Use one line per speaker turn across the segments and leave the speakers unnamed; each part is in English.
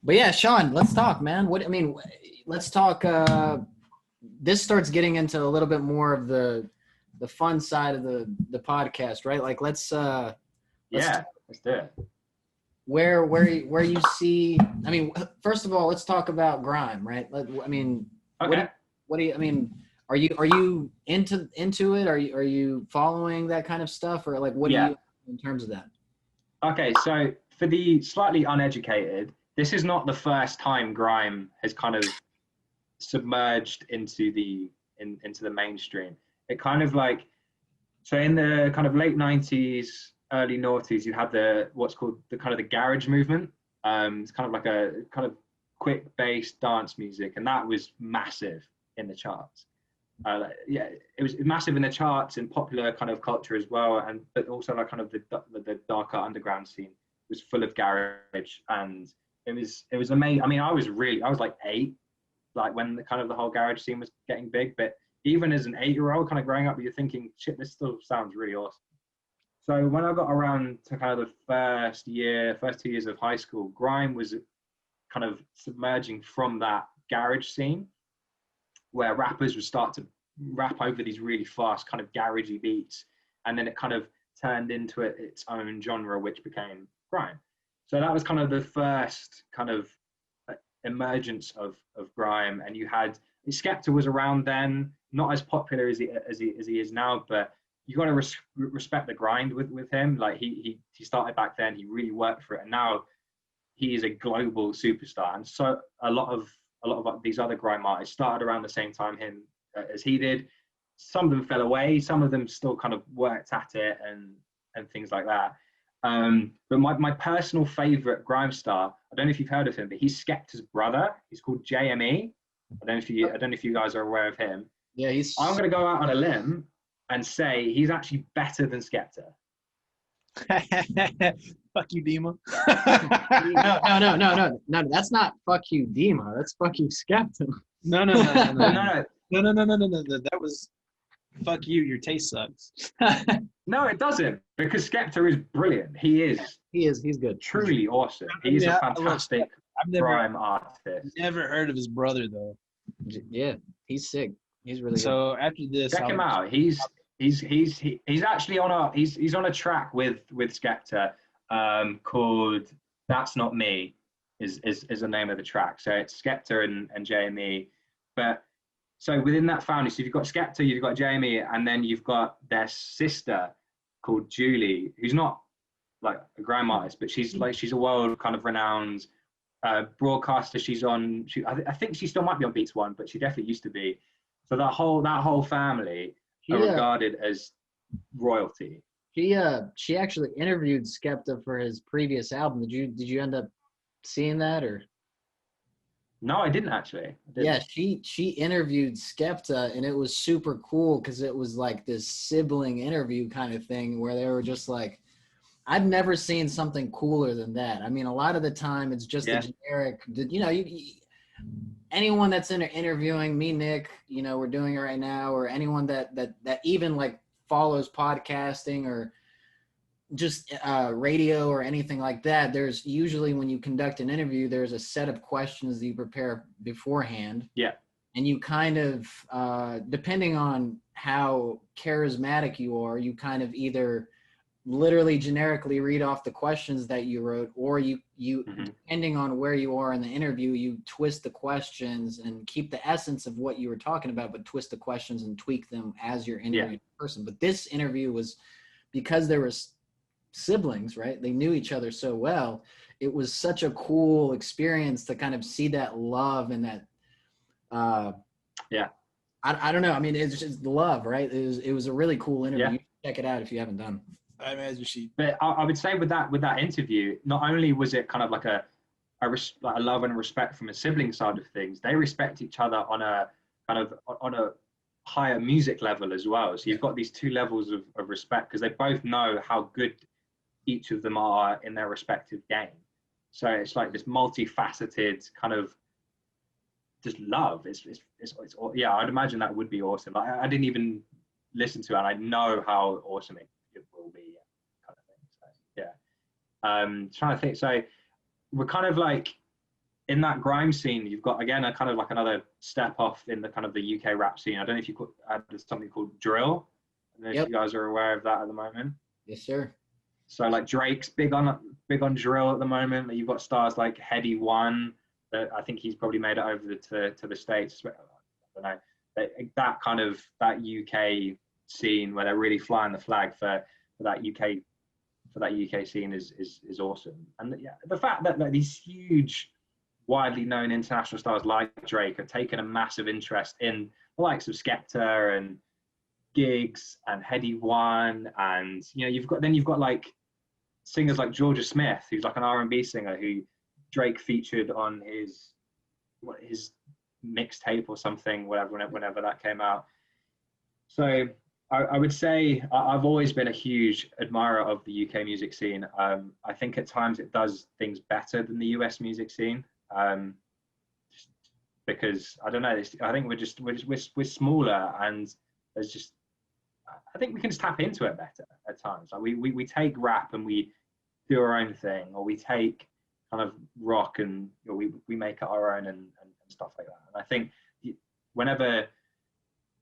But yeah, Sean, let's talk, man. What I mean, let's talk. This starts getting into a little bit more of the fun side of the podcast, right? Like let's
Yeah, let's do it.
where you see. I mean, first of all, let's talk about grime, right? I mean, what do
Okay.
you, what do you? I mean, are you into it? Are you following that kind of stuff, or like what do
Yeah.
you in terms of that?
Okay. So for the slightly uneducated, this is not the first time grime has kind of submerged into the mainstream. It kind of like so in the kind of late '90s, early noughties, you had the what's called the kind of the garage movement. It's kind of like a kind of quick bass dance music, and that was massive in the charts. Yeah, it was massive in the charts and popular kind of culture as well, and but also like kind of the darker underground scene was full of garage, and it was amazing. I mean, I was like 8, like when the kind of the whole garage scene was getting big, but even as an 8-year-old, kind of growing up, you're thinking, shit, this still sounds really awesome. So when I got around to kind of the first 2 years of high school, grime was kind of submerging from that garage scene where rappers would start to rap over these really fast kind of garagey beats, and then it kind of turned into its own genre, which became grime. So that was kind of the first kind of emergence of grime, and you had Skepta was around then, not as popular as he is now, but you got to respect the grind with him. Like he started back then, he really worked for it, and now he is a global superstar. And so a lot of these other grime artists started around the same time him as he did. Some of them fell away. Some of them still kind of worked at it and things like that. But my personal favorite grime star, I don't know if you've heard of him, but he's Skepta's brother. He's called JME. I don't know if you guys are aware of him.
Yeah, he's
I'm going to go out on a limb and say he's actually better than Skepta.
Fuck you, Dima.
no. That's not fuck you, Dima. That's fuck you, Skepta.
No, no, no, no,
No,
no,
no,
no. That was fuck you. Your taste sucks.
no, it doesn't, because Skepta is brilliant. He is
He's good.
truly awesome. He's
Yeah,
a fantastic
I've never
grime artist.
never heard of his brother though.
Yeah, he's sick. He's really good.
So after this,
Check him out. He's actually on he's on a track with Skepta called "That's Not Me" is the name of the track. So it's Skepta and JME, but so within that family, so you've got Skepta, you've got JME, and then you've got their sister called Julie, who's not like a grime artist, but she's a world kind of renowned broadcaster. She's on. I think she still might be on Beats One, but she definitely used to be. So that whole family are
She
regarded as royalty.
she actually interviewed Skepta for his previous album. Did you end up seeing that or?
No, I didn't actually. I didn't.
Yeah, she interviewed Skepta and it was super cool because it was like this sibling interview kind of thing where they were just like, I've never seen something cooler than that. I mean, a lot of the time it's just
Yeah.
a generic, anyone that's interviewing me, Nick, we're doing it right now, or anyone that even like follows podcasting or just radio or anything like that. There's usually when you conduct an interview, there's a set of questions that you prepare beforehand.
Yeah.
And you kind of, depending on how charismatic you are, you kind of either literally generically read off the questions that you wrote, or you depending on where you are in the interview, you twist the questions and keep the essence of what you were talking about, but twist the questions and tweak them as you're interviewing the person. But this interview was, because there was siblings, right? They knew each other so well. It was such a cool experience to kind of see that love and that I don't know. I mean, it's just the love, right? It was a really cool interview.
Yeah.
You should check it out if you haven't done.
I imagine she.
But I would say with that interview, not only was it kind of like a love and respect from a sibling side of things, they respect each other on a kind of on a higher music level as well. So you've got these two levels of respect because they both know how good each of them are in their respective game. So it's like this multifaceted kind of just love. It's yeah, I'd imagine that would be awesome. I didn't even listen to it, and I know how awesome it will be, kind of thing. So yeah, trying to think. So we're kind of like in that grime scene, you've got again a kind of like another step off in the kind of the UK rap scene. I don't know if you could add something called drill. I don't know if you guys are aware of that at the moment.
Yes, sir.
So like Drake's big on drill at the moment. You've got stars like Heady One. I think he's probably made it over to the States. I don't know. That kind of that UK scene where they're really flying the flag for that UK scene is awesome. And yeah, the fact that like, these huge, widely known international stars like Drake have taken a massive interest in the likes of Skepta and Giggs and Heady One, and you know you've got like singers like Georgia Smith, who's like an R&B singer who Drake featured on his mixtape or something, whenever that came out. So I would say I've always been a huge admirer of the UK music scene. I think at times it does things better than the US music scene, because I don't know. I think we're smaller, and there's just I think we can just tap into it better at times. Like we take rap and we do our own thing, or we take kind of rock and we make it our own and stuff like that. And I think whenever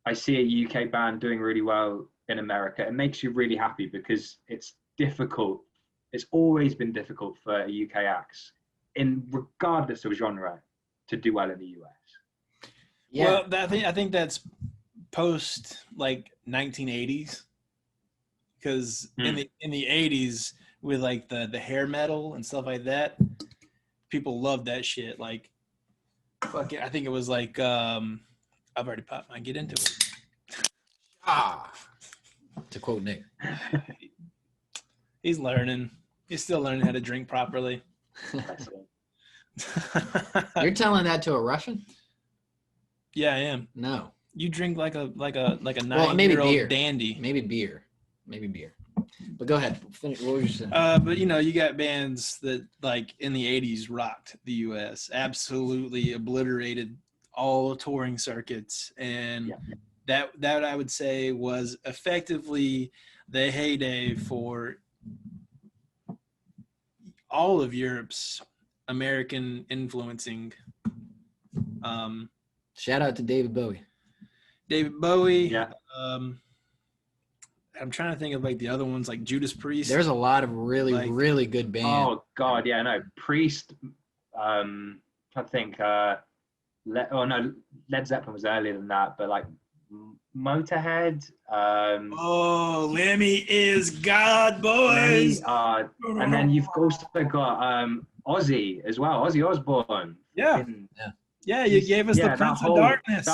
I see a UK band doing really well in America, it makes you really happy, because it's difficult. It's always been difficult for a UK acts, regardless of genre, to do well in the US.
Yeah. Well, I think that's post like 1980s, because in the 80s with like the hair metal and stuff like that, people loved that shit. Like, fuck it, I think it was like I've already popped mine. Get into it.
To quote Nick.
He's learning. He's still learning how to drink properly.
You're telling that to a Russian?
Yeah, I am.
No.
You drink like a 9-year-old dandy.
Maybe beer. But go ahead. Finish. What were you saying?
But you know, you got bands that like in the 80s rocked the US, absolutely obliterated all touring circuits, and that I would say was effectively the heyday for all of Europe's American influencing.
Shout out to David Bowie.
Yeah. I'm trying to think of like the other ones, like Judas Priest.
There's a lot of really good bands.
Oh God, yeah, no, Priest. I think. Led Zeppelin was earlier than that, but like Motorhead.
Lemmy is God, boys.
And then you've also got Ozzy as well, Ozzy Osbourne.
Yeah, you gave us the Prince of Darkness.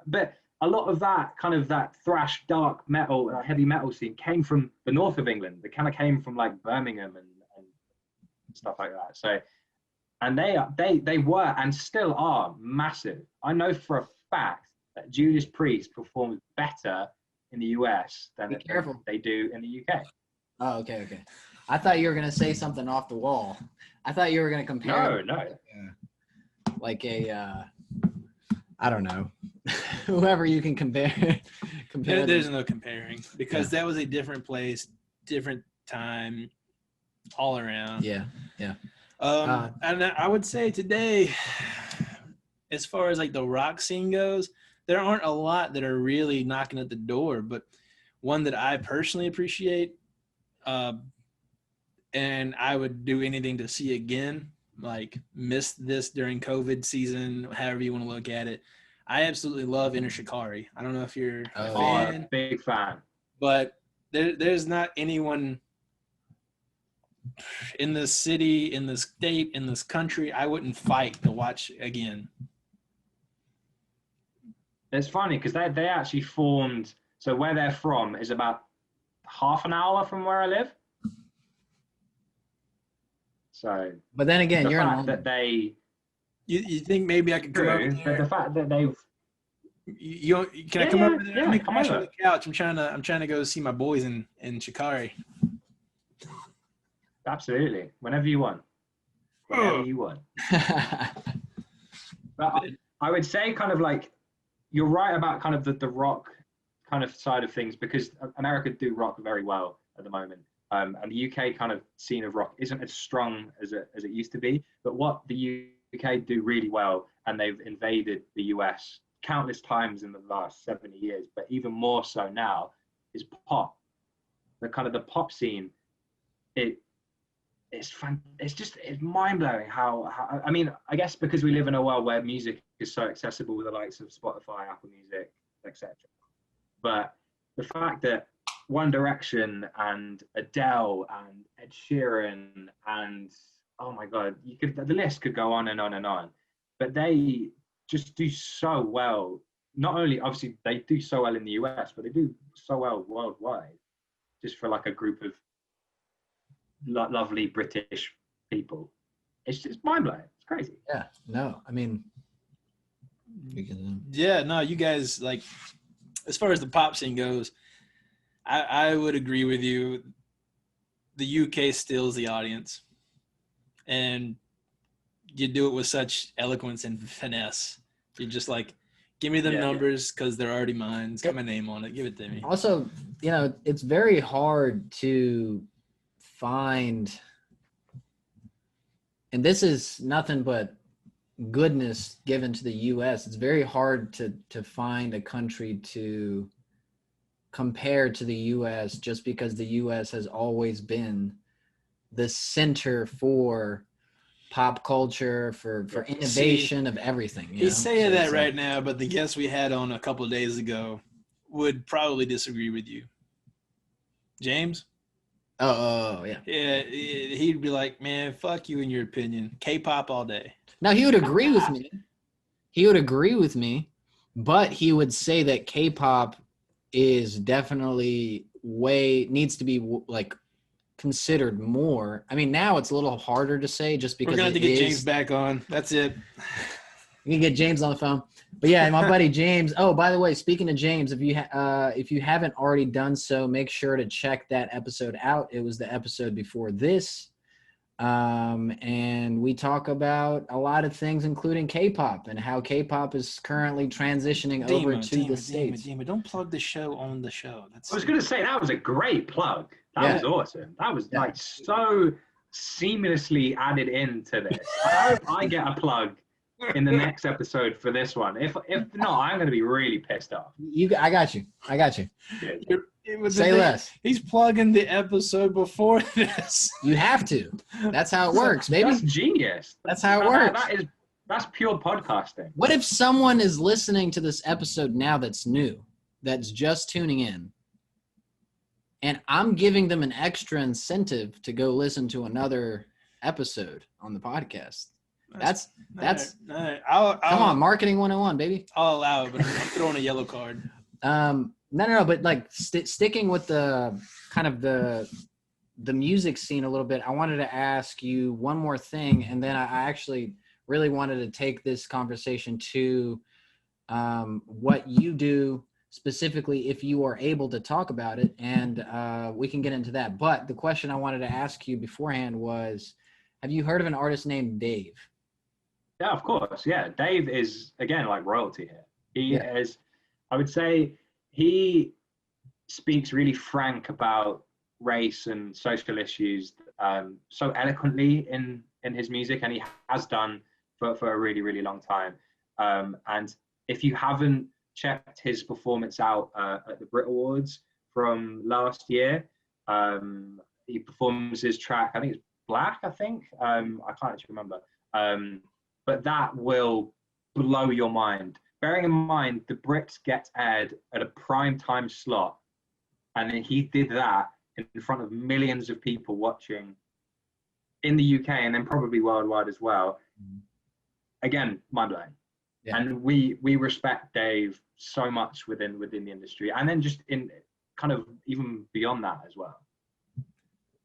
But a lot of that kind of that thrash, dark metal, heavy metal scene came from the north of England. It kind of came from like Birmingham and stuff like that. So, and they were and still are massive. I know for a fact that Judas Priest performs better in the US than they do in the UK.
Oh, okay. I thought you were gonna say something off the wall. I thought you were gonna compare.
No.
Like I don't know. Whoever you can compare.
There's no comparing, because that was a different place, different time, all around.
Yeah.
And I would say today, as far as like the rock scene goes, there aren't a lot that are really knocking at the door, but one that I personally appreciate, and I would do anything to see again, like missed this during COVID season, however you want to look at it. I absolutely love Inner Shikari. I don't know if you're a fan.
Big fan.
But there's not anyone in this city, in this state, in this country I wouldn't fight to watch again.
It's funny because they actually formed. So where they're from is about half an hour from where I live. So,
but then again, you're
fact that they.
You think maybe I could come over there?
The fact that they've.
Can I come over there?
Yeah,
Let me crash on the couch. I'm trying to go see my boys in Shikari.
Absolutely, whenever you want. But I would say kind of like you're right about kind of the rock kind of side of things, because America do rock very well at the moment. And the UK kind of scene of rock isn't as strong as it used to be. But what the UK do really well, and they've invaded the US countless times in the last 70 years, but even more so now, is pop. The kind of the pop scene, it's mind-blowing how I mean, I guess because we live in a world where music is so accessible with the likes of Spotify, Apple Music, etc. But the fact that One Direction and Adele and Ed Sheeran and, oh my God, the list could go on and on and on, but they just do so well. Not only, obviously, they do so well in the US, but they do so well worldwide, just for like a group of lovely British people. It's just mind-blowing. It's crazy.
Yeah, no, I mean,
yeah, no, you guys, like, as far as the pop scene goes, I would agree with you. The UK steals the audience, and you do it with such eloquence and finesse. You're just like, give me the numbers because they're already mine. It's got my name on it. Give it to me.
Also, you know, it's very hard to find, and this is nothing but goodness given to the US. It's very hard to find a country to compare to the US, just because the US has always been the center for pop culture, for innovation of everything.
He's saying that right now, but the guest we had on a couple of days ago would probably disagree with you. James?
Oh yeah.
Yeah, he'd be like, man, fuck you and your opinion. K-pop all day.
Now, he would agree with me. He would agree with me, but he would say that K-pop is definitely needs to be like considered more. I mean, now it's a little harder to say just because
we're gonna have to get James back on. That's it.
You can get James on the phone. But yeah, my buddy James. Oh, by the way, speaking of James, if you haven't already done so, make sure to check that episode out. It was the episode before this. And we talk about a lot of things, including K-pop and how K-pop is currently transitioning over to the States.
Don't plug the show on the show.
I was going to say, that was a great plug. That was awesome. That was like so seamlessly added into this. I hope I get a plug in the next episode for this one. If not, I'm going to be really pissed off.
I got you. Say less.
He's plugging the episode before this.
You have to. That's how it works, baby.
That's genius.
That's how it works.
That's pure podcasting.
What if someone is listening to this episode now that's new, that's just tuning in, and I'm giving them an extra incentive to go listen to another episode on the podcast? That's
all right. I'll
come on, marketing 101, baby.
I'll allow it, but I'm throwing a yellow card.
No, but like sticking with the kind of the music scene a little bit, I wanted to ask you one more thing, and then I actually really wanted to take this conversation to what you do specifically, if you are able to talk about it, and we can get into that. But the question I wanted to ask you beforehand was, have you heard of an artist named Dave?
Yeah, of course. Yeah, Dave is, again, like royalty here. He is, I would say, he speaks really frank about race and social issues so eloquently in his music, and he has done for a really, really long time. And if you haven't checked his performance out at the Brit Awards from last year, he performs his track, I think it's Black, I can't actually remember. But that will blow your mind. Bearing in mind, the Brits get aired at a prime time slot, and then he did that in front of millions of people watching in the UK and then probably worldwide as well. Again, mind-blowing. Yeah. And we respect Dave so much within the industry, and then just in kind of even beyond that as well.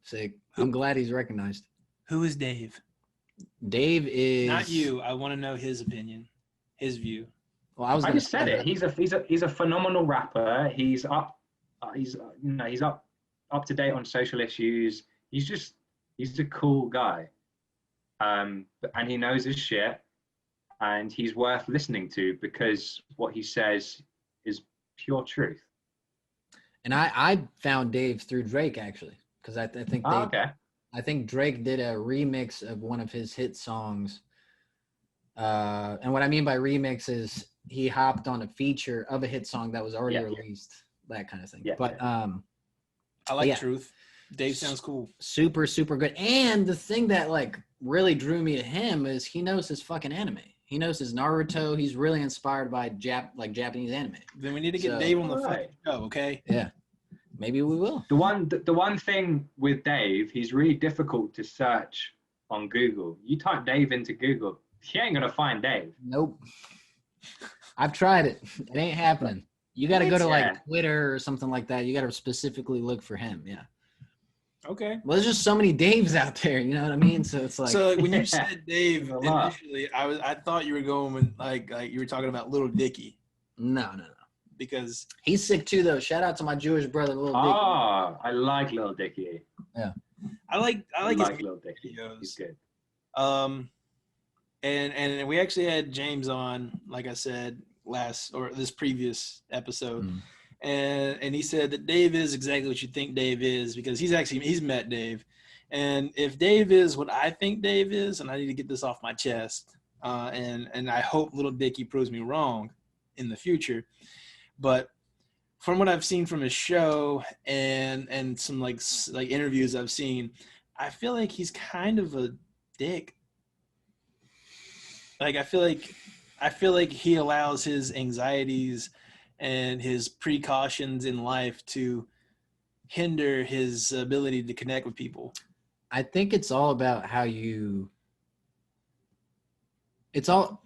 Sick. I'm glad he's recognized.
Who is Dave?
Dave is
not you. I want to know his opinion, his view.
Well, I just said it. He's a phenomenal rapper. He's up to date on social issues. He's a cool guy, and he knows his shit, and he's worth listening to because what he says is pure truth.
And I found Dave through Drake, actually, because I think
Oh, okay.
I think Drake did a remix of one of his hit songs. And what I mean by remix is he hopped on a feature of a hit song that was already
Yeah.
released, that kind of thing.
Yeah,
But
I like
yeah.
Truth. Dave sounds cool.
super, super good. And the thing that like really drew me to him is he knows his fucking anime. He knows his Naruto. He's really inspired by Japanese anime.
Then we need to get
So-
Dave on the
Alright.
fucking show, okay?
Yeah, maybe we will.
The one thing with Dave, he's really difficult to search on Google. You type Dave into Google, he ain't gonna find Dave.
Nope. I've tried it. It ain't happening. You got to go to
Yeah.
like Twitter or something like that. You got to specifically look for him. Yeah.
Okay.
Well, there's just so many Daves out there. You know what I mean? So it's like,
So like, when you said Dave
A lot.
initially, I thought you were going with like you were talking about Little Dicky
no.
because
He's sick too, though. Shout out to my Jewish brother, Lil Dicky.
Oh, I like Lil Dicky.
I like his
Lil Dicky.
videos.
He's good.
And we actually had James on, like I said this previous episode,
Mm.
and he said that Dave is exactly what you think Dave is because he's met Dave, and if Dave is what I think Dave is, and I need to get this off my chest, and I hope Little Dicky proves me wrong in the future, but from what I've seen from his show and some like interviews I've seen, I feel like he's kind of a dick. Like I feel like he allows his anxieties and his precautions in life to hinder his ability to connect with people.
I think it's all about how you. It's all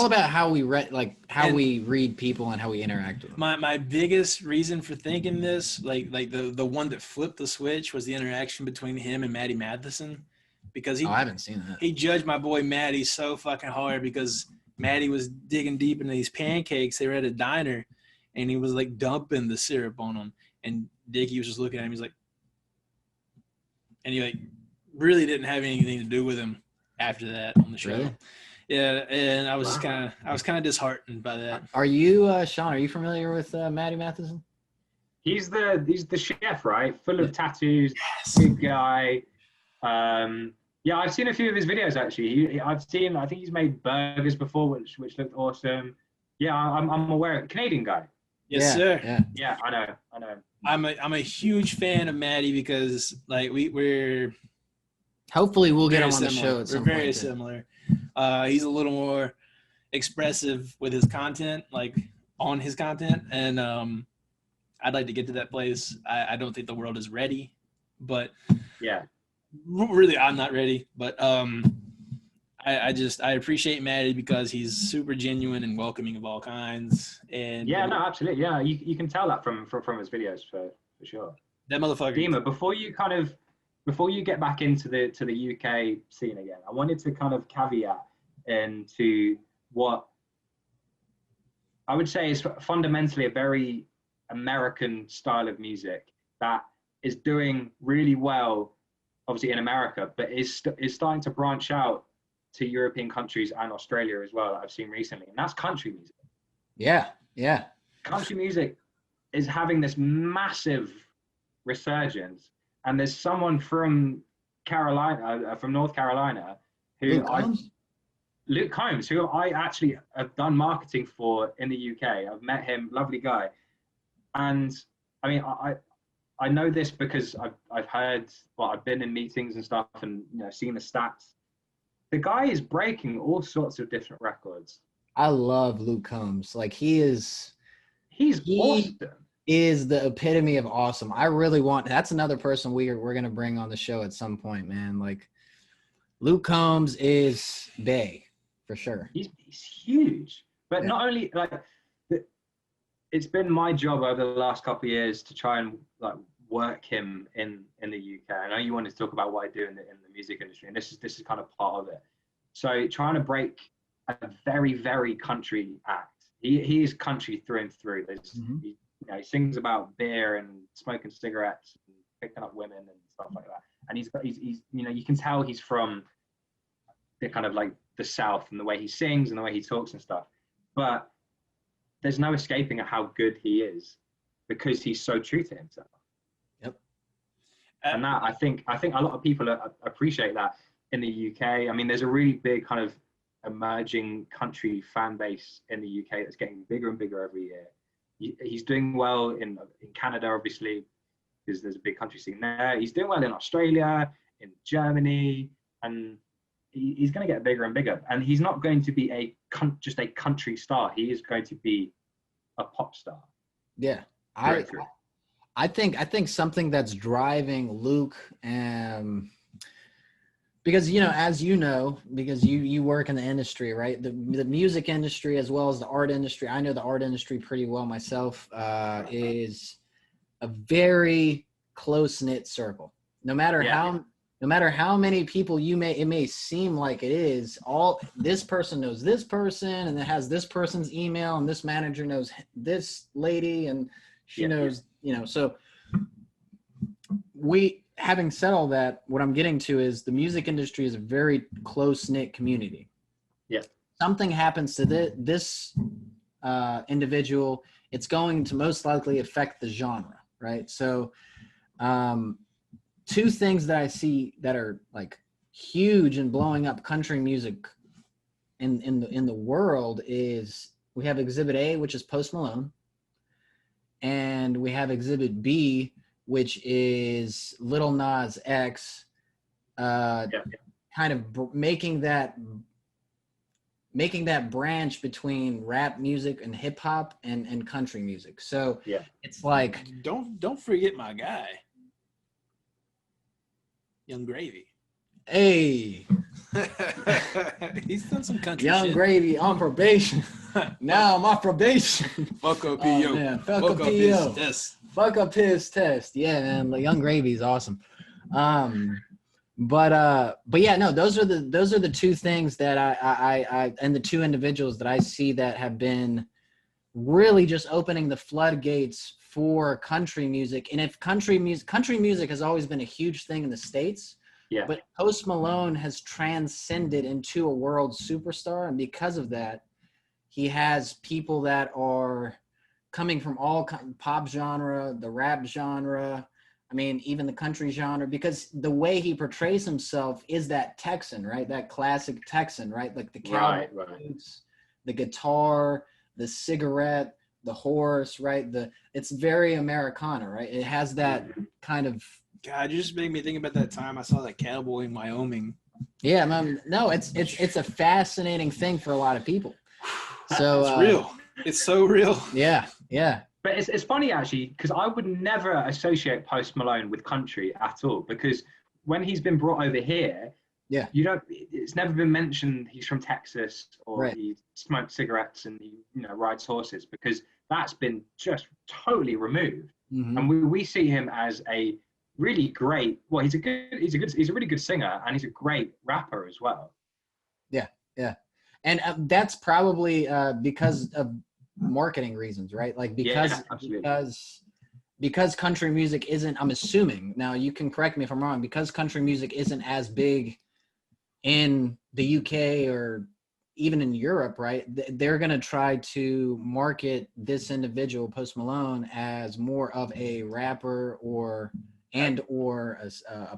about how we we read people and how we interact with them.
My biggest reason for thinking this, like the one that flipped the switch, was the interaction between him and Maddie Matheson, because
I haven't seen that.
he judged my boy Maddie so fucking hard because Maddie was digging deep into these pancakes. They were at a diner, and he was like dumping the syrup on them, and Dickie was just looking at him. He's like, and he like really didn't have anything to do with him after that on the show.
Really?
Yeah, and I was kind of disheartened by that.
Are you, Sean? Are you familiar with Maddie Matheson?
He's the chef, right? Full of tattoos,
Yes.
big guy. Yeah, I've seen a few of his videos actually. I think he's made burgers before, which looked awesome. Yeah, I'm aware. Canadian guy.
Yes,
Yeah,
sir.
Yeah.
Yeah, I know.
I'm a huge fan of Maddie because like we're
Hopefully, we'll get
very
him on the
similar.
show at some
We're very
point. too.
similar. He's a little more expressive with his content, like on his content, and I'd like to get to that place. I don't think the world is ready, but
Yeah.
really I'm not ready. But I appreciate Maddie because he's super genuine and welcoming of all kinds. And
Yeah, no, absolutely. Yeah, you can tell that from his videos for sure.
that motherfucker.
Dima, before you get back into the UK scene again, I wanted to kind of caveat into what I would say is fundamentally a very American style of music that is doing really well, obviously in America, but is starting to branch out to European countries and Australia as well, that I've seen recently, and that's country music.
Yeah.
Country music is having this massive resurgence, and there's someone from North Carolina, who Luke Combs, who I actually have done marketing for in the UK. I've met him, lovely guy, and I mean I know this because I've heard, well, I've been in meetings and stuff, and seen the stats. The guy is breaking all sorts of different records.
I love Luke Combs. Like he's
Awesome.
is the epitome of awesome. I really want. That's another person we're gonna bring on the show at some point, man. Like Luke Combs is big for sure.
He's huge, but
Yeah.
not only like it's been my job over the last couple of years to try and like work him in the UK. I know you wanted to talk about what I do in the music industry, and this is kind of part of it. So trying to break a very, very country act. He is country through and through. He sings about beer and smoking cigarettes and picking up women and stuff like that. And he's you can tell he's from the kind of like the South, and the way he sings and the way he talks and stuff. But there's no escaping how good he is because he's so true to himself. And that I think a lot of people appreciate that in the UK. I mean, there's a really big kind of emerging country fan base in the UK that's getting bigger and bigger every year. He's doing well in Canada, obviously, because there's a big country scene there. He's doing well in Australia, in Germany, and he's going to get bigger and bigger. And he's not going to be just a country star. He is going to be a pop star.
Yeah, I think something that's driving Luke, because as you know, because you work in the industry, right? The music industry as well as the art industry. I know the art industry pretty well myself. Is a very close-knit circle. No matter how many people it may seem like it is, all this person knows this person, and it has this person's email, and this manager knows this lady, and she knows, so having said all that, what I'm getting to is the music industry is a very close-knit community.
Yeah.
Something happens to this individual, it's going to most likely affect the genre, right? So two things that I see that are like huge and blowing up country music in the world is we have Exhibit A, which is Post Malone, and we have Exhibit B, which is Lil Nas X, kind of making that branch between rap music and hip hop and country music. So it's like,
don't forget my guy, Young Gravy.
Hey,
he's done some country
Young
shit.
Gravy on probation. Now I'm off probation.
Fuck up PO.
Man, fuck up PO. Fuck up his test. Yeah, man. Young Gravy is awesome. But yeah, no, those are the two things that I and the two individuals that I see that have been really just opening the floodgates for country music. And if country music has always been a huge thing in the States.
Yeah.
But Post Malone has transcended into a world superstar, and because of that, he has people that are coming from all pop genre, the rap genre, I mean, even the country genre, because the way he portrays himself is that Texan, right? That classic Texan, right? Like the cowboy boots, the guitar, the cigarette, the horse, right? It's very Americana, right? It has that kind of.
God, you just made me think about that time I saw that cowboy in Wyoming.
Yeah, man. No, it's a fascinating thing for a lot of people. So
it's real. It's so real.
Yeah.
But it's funny actually, because I would never associate Post Malone with country at all, because when he's been brought over here, it's never been mentioned he's from Texas or he smokes cigarettes and he rides horses, because that's been just totally removed.
Mm-hmm.
And we see him as a really great, he's a really good singer, and he's a great rapper as well.
Yeah. And that's probably because of marketing reasons, right? Like because country music isn't, I'm assuming, now you can correct me if I'm wrong, because country music isn't as big in the UK or even in Europe, right? They're going to try to market this individual, Post Malone, as more of a rapper or a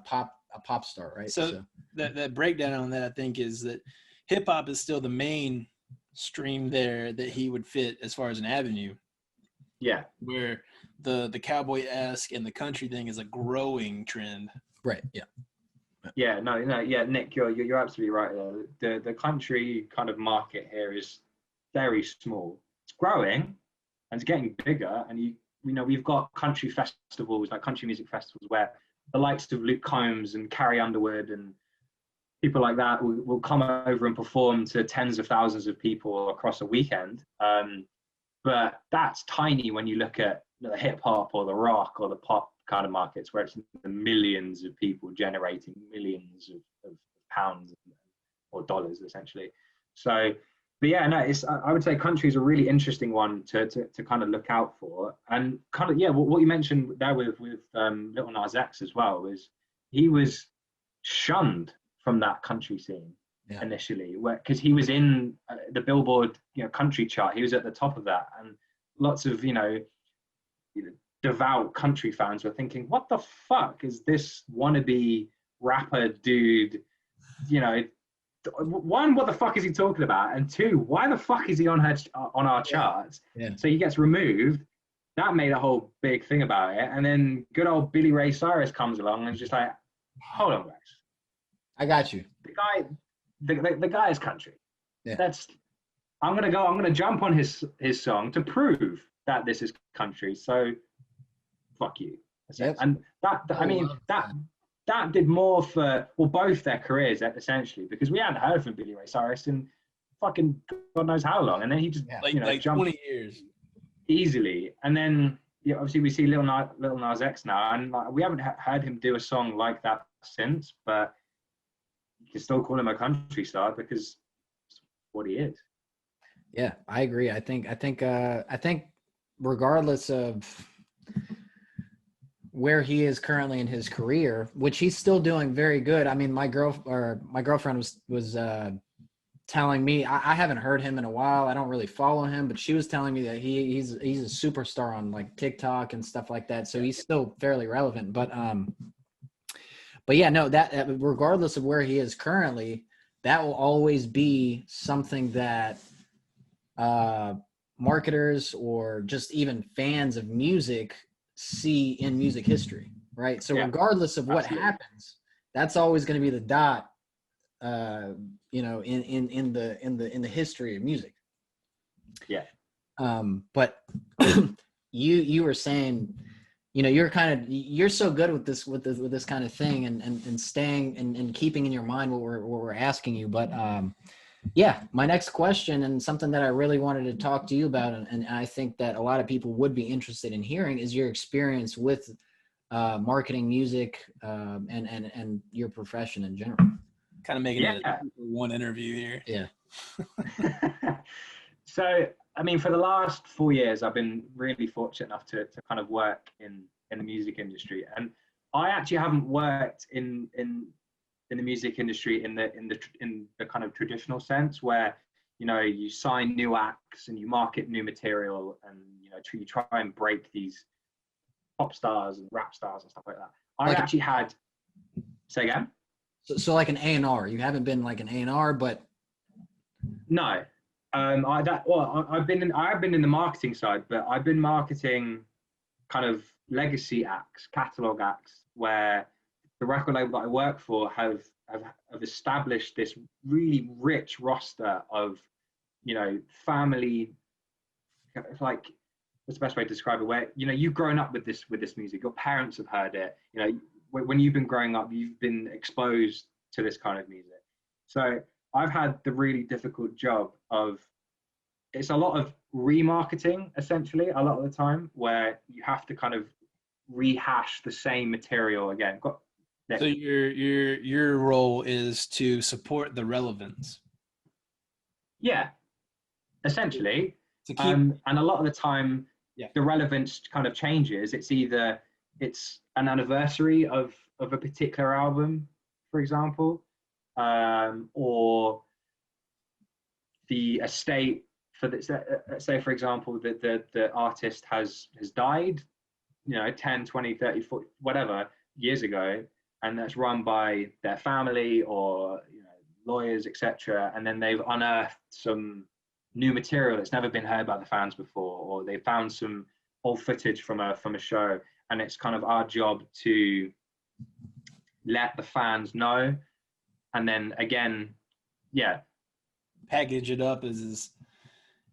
pop star, right?
So that breakdown on that, I think, is that hip hop is still the main stream there that he would fit as far as an avenue.
Yeah.
Where the cowboy-esque and the country thing is a growing trend.
Right. Yeah.
Yeah. No. Yeah, Nick, you're absolutely right there. The country kind of market here is very small. It's growing and it's getting bigger, and we've got country festivals, like country music festivals, where the likes of Luke Combs and Carrie Underwood and people like that will come over and perform to tens of thousands of people across a weekend. But that's tiny when you look at the hip hop or the rock or the pop kind of markets, where it's the millions of people generating millions of pounds or dollars, essentially. So, but yeah, no, I would say country is a really interesting one to kind of look out for. And kind of, what you mentioned there with Lil Nas X as well, was he was shunned from that country scene initially, because he was in the Billboard country chart. He was at the top of that, and lots of devout country fans were thinking, what the fuck is this wannabe rapper dude? You know, one, what the fuck is he talking about? And two, why the fuck is he on our charts?
Yeah.
So he gets removed. That made a whole big thing about it. And then good old Billy Ray Cyrus comes along and is just like, hold on, guys.
I got you.
The guy is country.
Yeah.
I'm gonna jump on his song to prove that this is country. So fuck you.
Yep.
And that did more for both their careers essentially, because we hadn't heard from Billy Ray Cyrus in fucking God knows how long, and then he just
like
jumped
20 years
easily. And then obviously we see Lil Nas X now, and we haven't heard him do a song like that since, but you can still call him a country star because it's what he is.
Yeah, I agree. I think regardless of where he is currently in his career, which he's still doing very good. I mean, my girlfriend was telling me, I haven't heard him in a while. I don't really follow him, but she was telling me that he's a superstar on like TikTok and stuff like that. So he's still fairly relevant. But yeah, no, that regardless of where he is currently, that will always be something that marketers or just even fans of music see in music history, right? So regardless of what happens, that's always going to be the dot, in the history of music.
Yeah.
But you were saying, you're so good with this kind of thing and staying and keeping in your mind what we're asking you. But yeah, my next question, and something that I really wanted to talk to you about, and I think that a lot of people would be interested in hearing, is your experience with marketing music and your profession in general.
Kind of making it one interview here.
Yeah.
So, I mean, for the last 4 years, I've been really fortunate enough to kind of work in the music industry, and I actually haven't worked in the music industry in the kind of traditional sense, where you sign new acts and you market new material, and you try and break these pop stars and rap stars and stuff like that. I actually had. Say again.
So like an A&R. You haven't been like an A&R, but
no. I have been in the marketing side, but I've been marketing kind of legacy acts, catalog acts, where the record label that I work for have established this really rich roster of, family, like, what's the best way to describe it? Where, you've grown up with this music, your parents have heard it, when you've been growing up, you've been exposed to this kind of music. So I've had the really difficult job of, it's a lot of remarketing, essentially, a lot of the time, where you have to kind of rehash the same material again.
So your role is to support the relevance.
Yeah, essentially.
To keep
and a lot of the time, the relevance kind of changes. It's either it's an anniversary of a particular album, for example, or the estate for this. Say, for example, that the artist has died, 10, 20, 30, 40, whatever years ago, and that's run by their family or lawyers, etc. And then they've unearthed some new material that's never been heard by the fans before, or they found some old footage from a show, and it's kind of our job to let the fans know, and then again,
package it up as this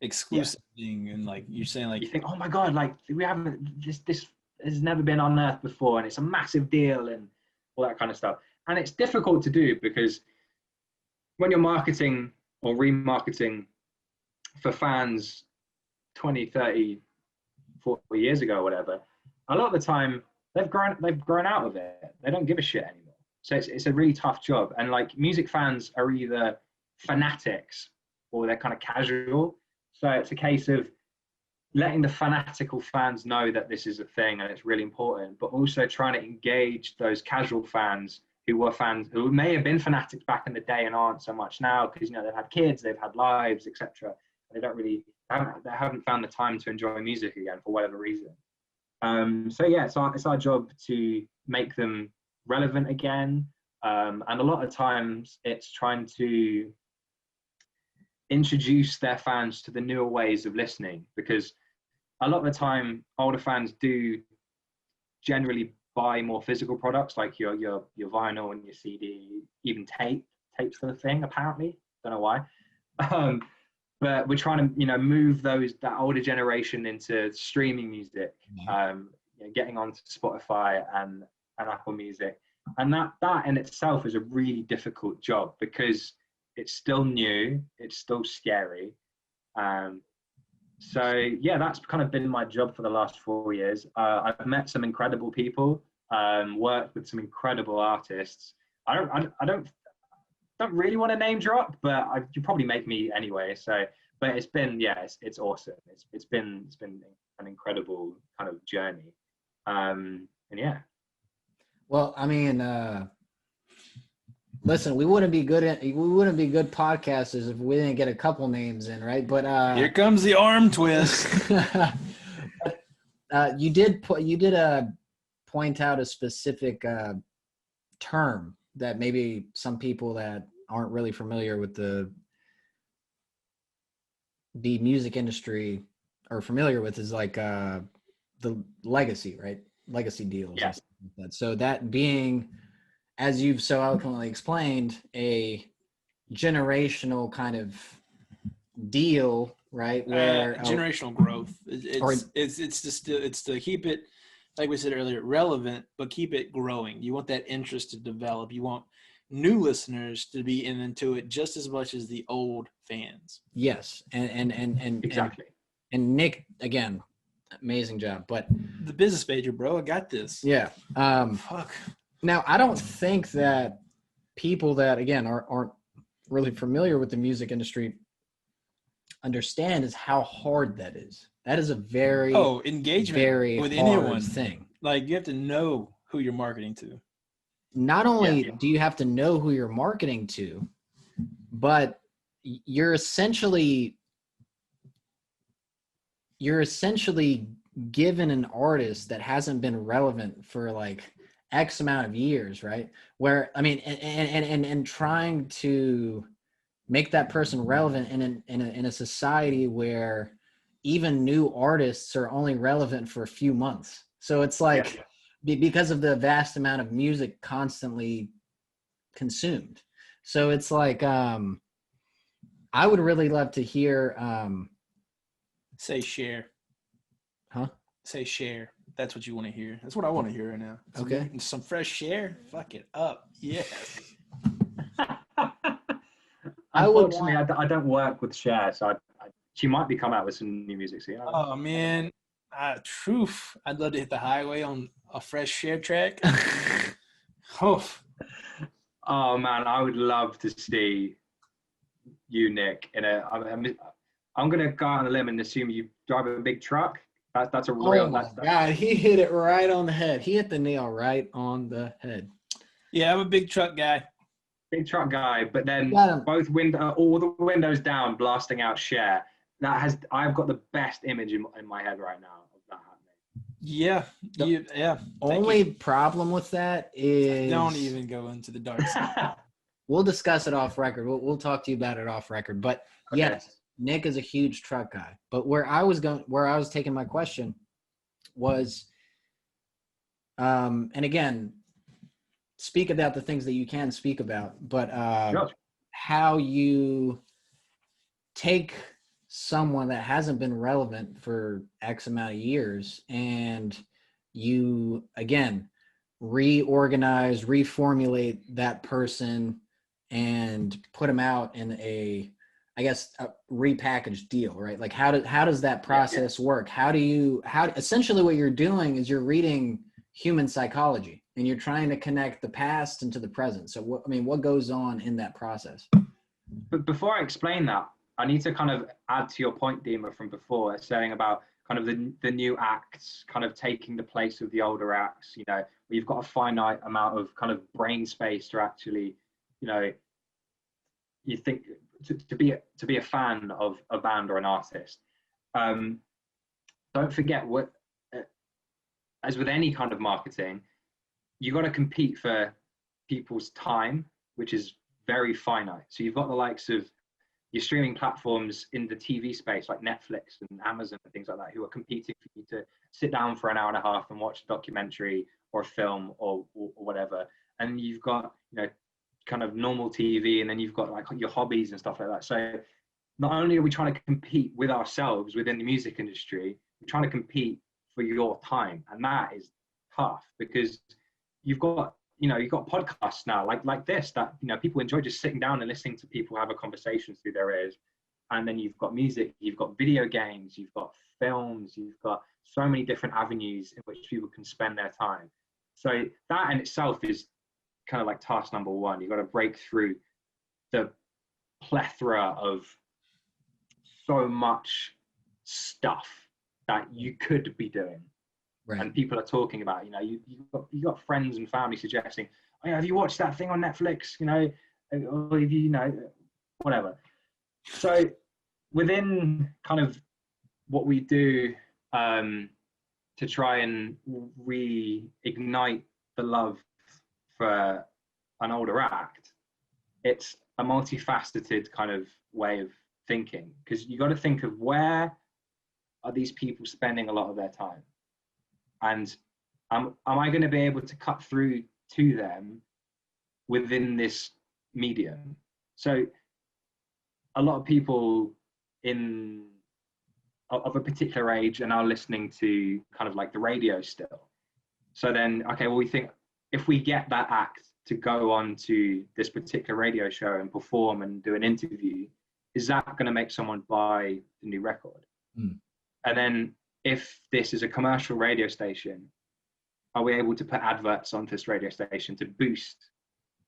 exclusive thing, and like you're saying, like
you think, oh my god, like we haven't this has never been unearthed before, and it's a massive deal and all that kind of stuff. And it's difficult to do because when you're marketing or remarketing for fans 20, 30, 40 years ago or whatever, a lot of the time they've grown out of it. They don't give a shit anymore. So it's a really tough job. And like, music fans are either fanatics or they're kind of casual. So it's a case of letting the fanatical fans know that this is a thing and it's really important, but also trying to engage those casual fans who may have been fanatics back in the day and aren't so much now, because they've had kids, they've had lives, etc. They haven't found the time to enjoy music again for whatever reason. So yeah, it's our job to make them relevant again. And a lot of times it's trying to introduce their fans to the newer ways of listening, because a lot of the time older fans do generally buy more physical products like your vinyl and your CD, even tapes are the thing apparently, don't know why. But we're trying to move that older generation into streaming music, getting onto Spotify and Apple Music, and that in itself is a really difficult job because it's still new, it's still scary. So yeah, that's kind of been my job for the last 4 years. I've met some incredible people, worked with some incredible artists. I don't really want to name drop, but you probably make me anyway. So, but it's been it's awesome. It's been an incredible kind of journey. And yeah.
Well, I mean, listen, we wouldn't be good podcasters if we didn't get a couple names in, right? But
here comes the arm twist.
You did point out a specific term that maybe some people that aren't really familiar with the music industry are familiar with, is like the legacy, right? Legacy deals.
Yeah.
Like that. So that being, as you've so eloquently explained, a generational kind of deal, right? Where
generational growth. It's to keep it, like we said earlier, relevant, but keep it growing. You want that interest to develop. You want new listeners to be into it just as much as the old fans.
Yes, and
Exactly.
And Nick, again, amazing job. But
the business major, bro, I got this.
Yeah.
Fuck.
Now, I don't think that people that, again, aren't really familiar with the music industry understand is how hard that is. That is a very
engagement
very
with
hard
anyone
thing.
Like, you have to know who you're marketing to.
Not only do you have to know who you're marketing to, but you're essentially given an artist that hasn't been relevant for like X amount of years, right? Where, I mean, and trying to make that person relevant in a society where even new artists are only relevant for a few months. So it's like, because of the vast amount of music constantly consumed. So it's like, I would really love to hear,
say share.
Huh?
Say share. That's what you want to hear. That's what I want to hear right now.
Okay.
Some fresh share. Fuck it up. Yes.
Unfortunately, I don't work with Cher, so she might be coming out with some new music soon.
Oh man, truth. I'd love to hit the highway on a fresh share track. Oh
man, I would love to see you, Nick, in a. I'm gonna go out on a limb and assume you drive a big truck. That's a real.
Oh my God, he hit it right on the head. He hit the nail right on the head.
Yeah, I'm a big truck guy.
Big truck guy, but then all the windows down, blasting out Cher. I've got the best image in my head right now of that happening.
Yeah.
Only problem with that is,
don't even go into the dark side.
We'll discuss it off record. We'll talk to you about it off record. But
okay.
Yes, Nick is a huge truck guy. But where I was taking my question was, and again, speak about the things that you can speak about, but
Sure.
How you take someone that hasn't been relevant for X amount of years and you, again, reorganize, reformulate that person and put them out in a repackaged deal, right? Like how does that process work? Essentially what you're doing is you're reading human psychology and you're trying to connect the past into the present. So what goes on in that process?
But before I explain that, I need to kind of add to your point, Dima, from before, saying about kind of the new acts kind of taking the place of the older acts, where you've got a finite amount of kind of brain space to actually, you think to be a fan of a band or an artist. Don't forget as with any kind of marketing, you got to compete for people's time, which is very finite. So you've got the likes of your streaming platforms in the TV space, like Netflix and Amazon and things like that, who are competing for you to sit down for an hour and a half and watch a documentary or a film or whatever. And you've got, you know, kind of normal TV, and then you've got like your hobbies and stuff like that. So not only are we trying to compete with ourselves within the music industry, we're trying to compete for your time, and that is tough because you've got podcasts now like this that, you know, people enjoy just sitting down and listening to people have a conversation through their ears. And then you've got music, you've got video games, you've got films, you've got so many different avenues in which people can spend their time. So that in itself is kind of like task number one. You've got to break through the plethora of so much stuff that you could be doing.
Right.
And people are talking about, you know, you got friends and family suggesting, oh, yeah, have you watched that thing on Netflix? You know, or have you know, whatever. So within kind of what we do to try and reignite the love for an older act, it's a multifaceted kind of way of thinking, because you got to think of where are these people spending a lot of their time, and am I going to be able to cut through to them within this medium? So a lot of people of a particular age are now listening to kind of like the radio still. So then, okay, well, we think if we get that act to go on to this particular radio show and perform and do an interview, is that going to make someone buy the new record? And then if this is a commercial radio station, are we able to put adverts onto this radio station to boost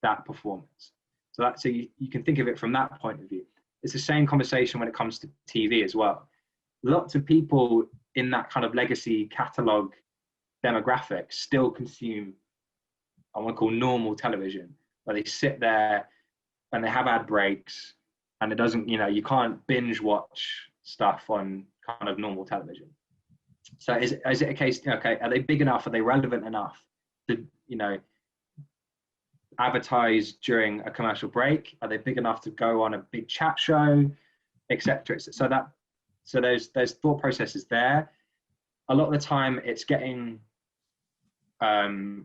that performance? So you can think of it from that point of view. It's the same conversation when it comes to TV as well. Lots of people in that kind of legacy catalog demographic still consume, I want to call normal television, where they sit there and they have ad breaks, and it doesn't, you know, you can't binge watch stuff on kind of normal television. So is it a case, okay, are they big enough? Are they relevant enough to, you know, advertise during a commercial break? Are they big enough to go on a big chat show, etc.? So there's thought processes there. A lot of the time it's getting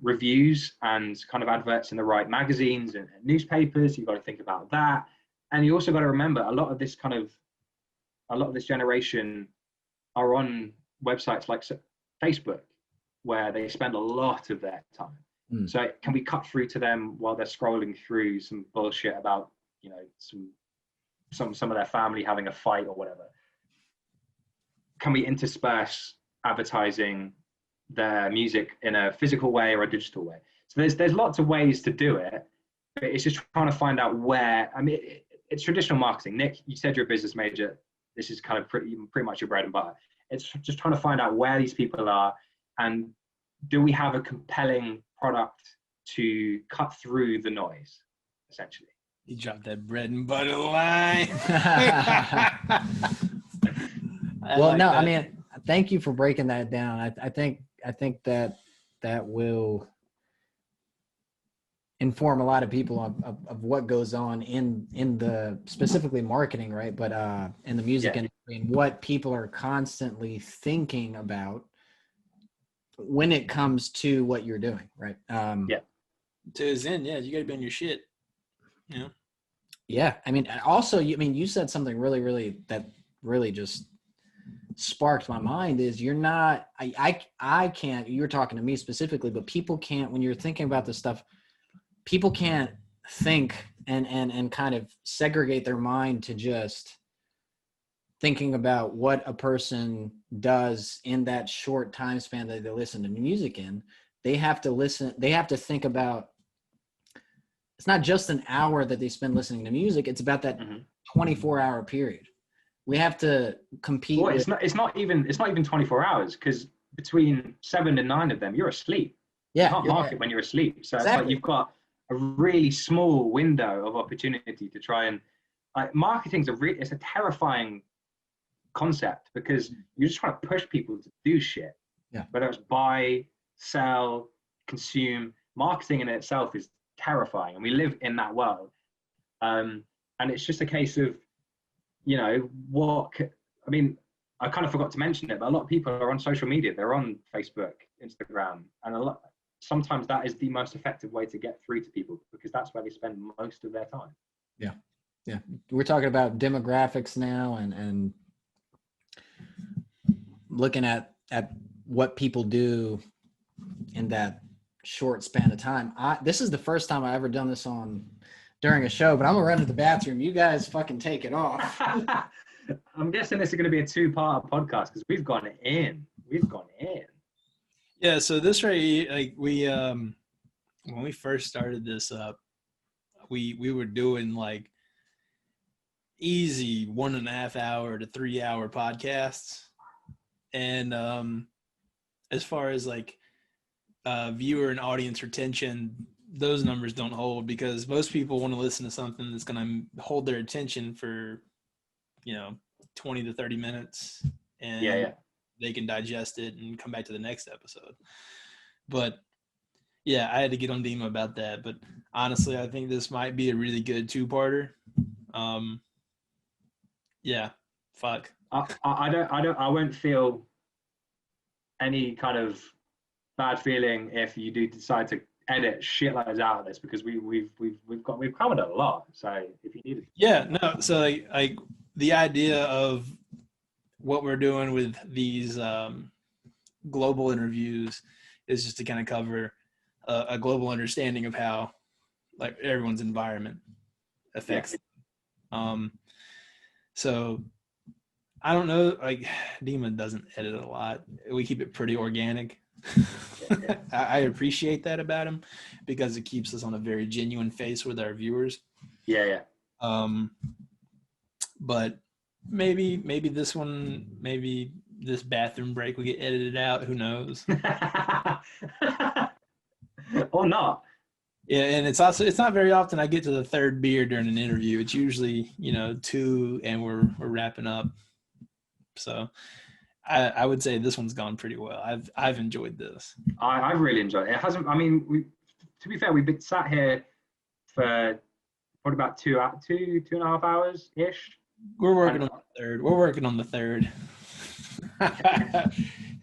reviews and kind of adverts in the right magazines and newspapers. You've got to think about that. And you also got to remember a lot of this generation are on websites like Facebook, where they spend a lot of their time. So can we cut through to them while they're scrolling through some bullshit about, you know, some of their family having a fight or whatever? Can we intersperse advertising their music in a physical way or a digital way? So there's lots of ways to do it, but it's just trying to find out where. I mean, it's traditional marketing. Nick, you said you're a business major. This is kind of pretty much your bread and butter. It's just trying to find out where these people are, and do we have a compelling product to cut through the noise, essentially.
You dropped that bread and butter line.
I mean, thank you for breaking that down. I think that will inform a lot of people of what goes on in the specifically marketing, right? But in the music industry, and what people are constantly thinking about when it comes to what you're doing, right?
To his end, you got to be on your shit. You know?
Yeah, I mean, also, you said something really that really just sparked my mind. Is you're not, I can't. You're talking to me specifically, but people can't. When you're thinking about this stuff, people can't think and kind of segregate their mind to just thinking about what a person does in that short time span that they listen to music in. They have to think about, it's not just an hour that they spend listening to music. It's about that 24-hour period. We have to compete.
Well, it's not even 24 hours, because between 7 and 9 of them, you're asleep.
Yeah.
You can't market when you're asleep. So It's like you've got a really small window of opportunity to try and, marketing's it's a terrifying concept, because you're just trying to push people to do shit.
Yeah.
Whether it's buy sell, consume. Marketing in itself is terrifying, and we live in that world. And it's just a case of, you know, I mean, I kind of forgot to mention it, but a lot of people are on social media. They're on Facebook, Instagram, and sometimes that is the most effective way to get through to people, because that's where they spend most of their time.
Yeah. We're talking about demographics now and looking at what people do in that short span of time. This is the first time I ever done this during a show, but I'm gonna run to the bathroom. You guys fucking take it off.
I'm guessing this is going to be a 2-part podcast, because we've gone in.
Yeah, so this right, like we when we first started this up, we were doing like easy 1.5 hour to 3 hour podcasts, and as far as like viewer and audience retention, those numbers don't hold, because most people want to listen to something that's going to hold their attention for, you know, 20 to 30 minutes, and they can digest it and come back to the next episode. But yeah, I had to get on Dima about that. But honestly, I think this might be a really good 2-parter. Yeah, fuck.
I won't feel any kind of bad feeling if you do decide to edit shitloads out of this, because we've covered a lot. So if you need it.
Yeah, no. So like the idea of what we're doing with these global interviews is just to kind of cover a global understanding of how like everyone's environment affects them. So I don't know, like Dima doesn't edit a lot. We keep it pretty organic. I appreciate that about him, because it keeps us on a very genuine face with our viewers. But maybe this one, maybe this bathroom break will get edited out. Who knows?
Or not.
Yeah, and it's not very often I get to the third beer during an interview. It's usually, you know, 2 and we're wrapping up. So I would say this one's gone pretty well. I've enjoyed this.
I've really enjoyed it. It hasn't. I mean, to be fair, we've been sat here for probably about 2.5 hours ish.
We're working on the third. We're working on the third. Yeah,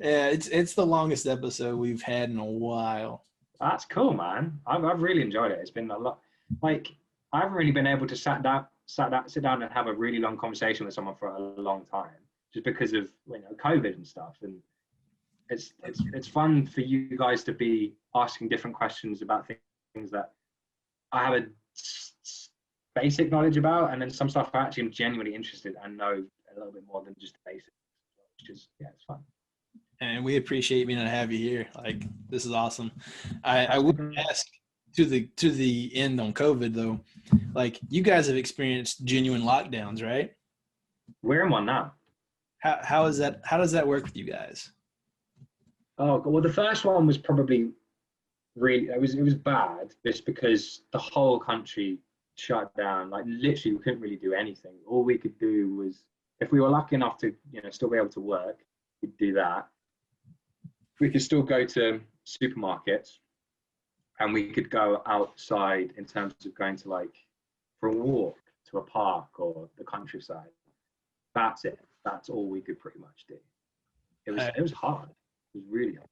it's the longest episode we've had in a while.
That's cool, man. I've really enjoyed it. It's been a lot. Like, I haven't really been able to sit down and have a really long conversation with someone for a long time, just because of, you know, COVID and stuff. And it's fun for you guys to be asking different questions about things that I have a basic knowledge about, and then some stuff I actually am genuinely interested and know a little bit more than just the basics, which is, yeah, it's fun.
And we appreciate being able to have you here. Like, this is awesome. I would ask to the end on COVID though, like, you guys have experienced genuine lockdowns, right?
We're in one now.
How is that? How does that work with you guys?
Oh, well, the first one was probably really, it was bad, just because the whole country shut down. Like, literally, we couldn't really do anything. All we could do was, if we were lucky enough to, you know, still be able to work, we'd do that. We could still go to supermarkets, and we could go outside in terms of going to, like, for a walk to a park or the countryside. That's it. That's all we could pretty much do. It was hard. It was really hard.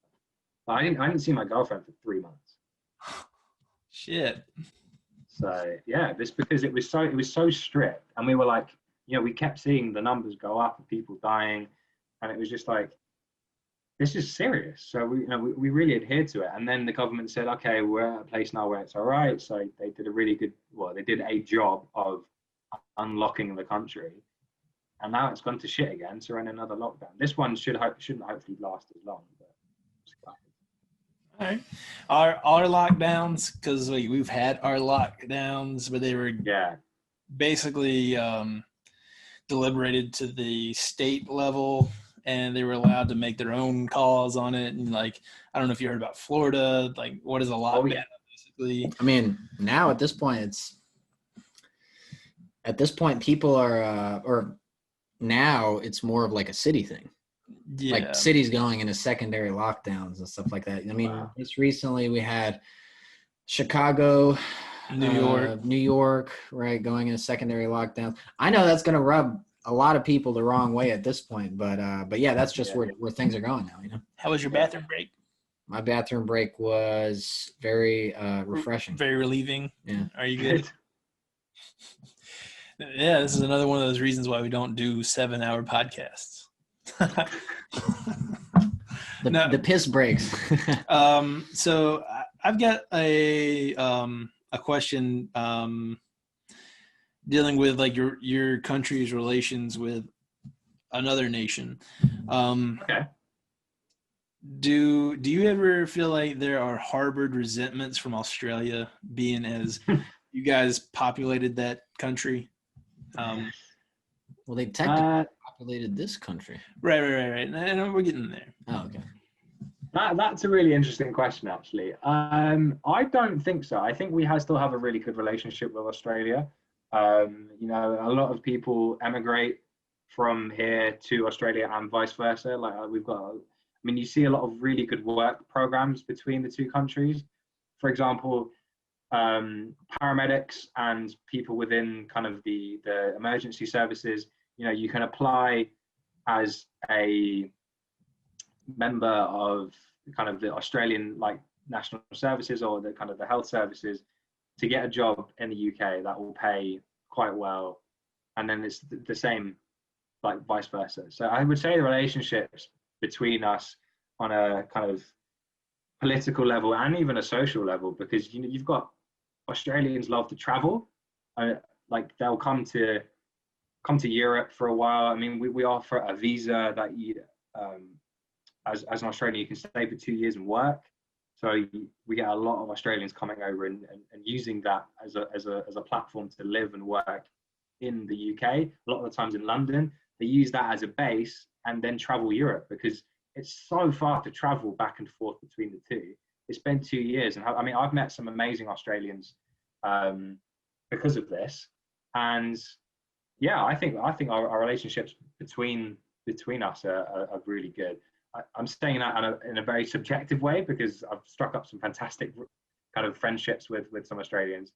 I didn't see my girlfriend for 3 months.
Shit.
So yeah, this, because it was so strict, and we were like, you know, we kept seeing the numbers go up of people dying, and it was just like, this is serious. So we really adhered to it. And then the government said, okay, we're at a place now where it's all right. So they did they did a job of unlocking the country. And now it's gone to shit again. So we're in another lockdown. This one shouldn't hopefully last as long. But
all right. Our lockdowns, because we've had our lockdowns, but they were basically deliberated to the state level, and they were allowed to make their own calls on it. And like, I don't know if you heard about Florida. Like, what is a lockdown basically?
I mean, now at this point, people are, or now it's more of like a city thing.
Yeah.
like cities going into secondary lockdowns and stuff like that. I mean,
Wow.
just recently we had Chicago, New York, right, going into secondary lockdowns. I know that's going to rub a lot of people the wrong way at this point, but yeah, that's just
Yeah.
where things are going now. You know,
How was your bathroom break?
my bathroom break was very refreshing.
Very relieving.
Yeah.
Are you good? Yeah, this is another one of those reasons why we don't do 7-hour podcasts.
The piss breaks.
So I've got a question dealing with like your country's relations with another nation.
Okay.
Do you ever feel like there are harbored resentments from Australia, being as you guys populated that country?
Well, they technically populated this country.
Right. And we're getting there.
Oh, okay.
That's a really interesting question, actually. I don't think so. I think we still have a really good relationship with Australia. You know, a lot of people emigrate from here to Australia and vice versa. Like we've got, I mean, you see a lot of really good work programs between the two countries. For example, paramedics and people within kind of the emergency services, you know, you can apply as a member of kind of the Australian like national services or the kind of the health services to get a job in the UK that will pay quite well, and then it's the same like vice versa. So I would say the relationships between us on a kind of political level and even a social level, because you know you've got Australians love to travel, like they'll come to Europe for a while. I mean, we offer a visa that you as an Australian, you can stay for 2 years and work. So we get a lot of Australians coming over and using that as a platform to live and work in the UK. A lot of the times in London, they use that as a base and then travel Europe, because it's so far to travel back and forth between the two. It's been 2 years, and I mean, I've met some amazing Australians because of this. And yeah, I think our relationships between us are really good. I'm saying that in a very subjective way, because I've struck up some fantastic kind of friendships with some Australians.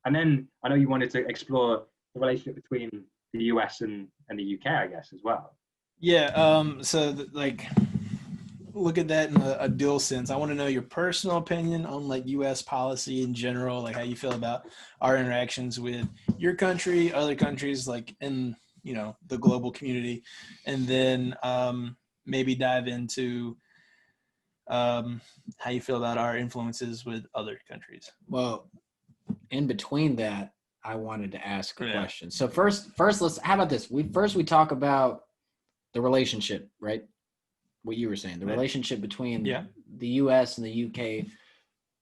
And then I know you wanted to explore the relationship between the US and the UK, I guess, as well.
Yeah. Like, look at that in a dual sense. I want to know your personal opinion on like U.S. policy in general, like how you feel about our interactions with your country, other countries, like in, you know, the global community, and then maybe dive into how you feel about our influences with other countries.
Well, in between that, I wanted to ask a question. So first, how about this? We talk about the relationship, right? What you were saying, the relationship between the U.S. and the UK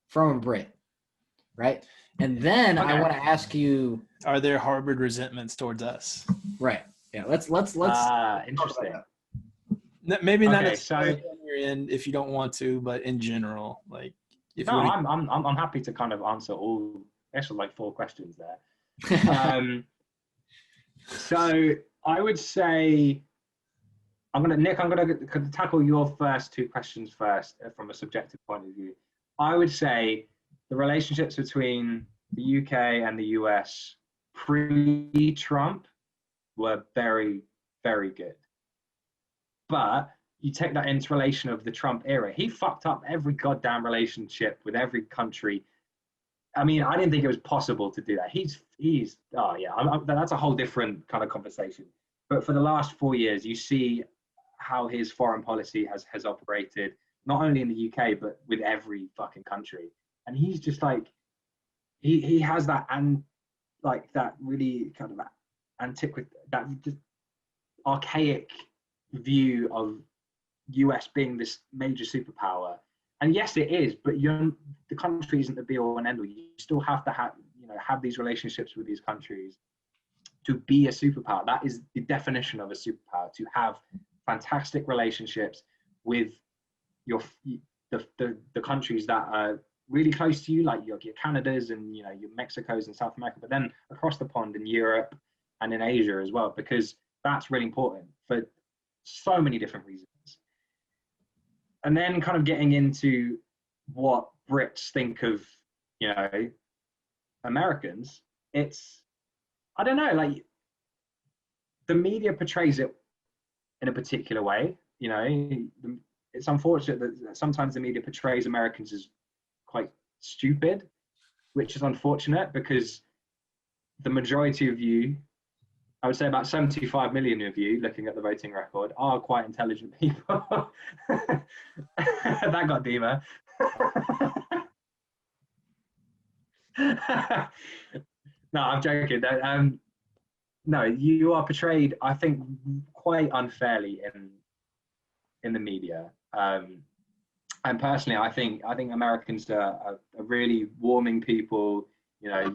from a Brit, right? And then I want to ask you:
are there harbored resentments towards us?
Right. Yeah. Let's.
Interesting.
Maybe not necessarily on your end if you don't want to, but in general, like if
no, I'm happy to kind of answer all. Actually, like 4 questions there. So I would say. I'm gonna tackle your first 2 questions first from a subjective point of view. I would say the relationships between the UK and the US pre-Trump were very, very good. But you take that into relation of the Trump era, he fucked up every goddamn relationship with every country. I mean, I didn't think it was possible to do that. That's a whole different kind of conversation. But for the last 4 years, you see how his foreign policy has operated, not only in the UK, but with every fucking country. And he's just like, he has that, and like that really kind of antiquated, that just archaic view of US being this major superpower. And yes, it is, but the country isn't the be all and end all. You still have to have these relationships with these countries to be a superpower. That is the definition of a superpower, to have fantastic relationships with the countries that are really close to you, like your Canadas and your Mexicos and South America, but then across the pond in Europe and in Asia as well, because that's really important for so many different reasons. and then kind of getting into what Brits think of, you know, Americans, it's, I don't know, like the media portrays it in a particular way. You know, it's unfortunate that sometimes the media portrays Americans as quite stupid, which is unfortunate because the majority of you, I would say about 75 million of you, looking at the voting record, are quite intelligent people. That got deeper. No, I'm joking. No, you are portrayed, I think, quite unfairly in the media. And personally, I think Americans are really warming people. You know,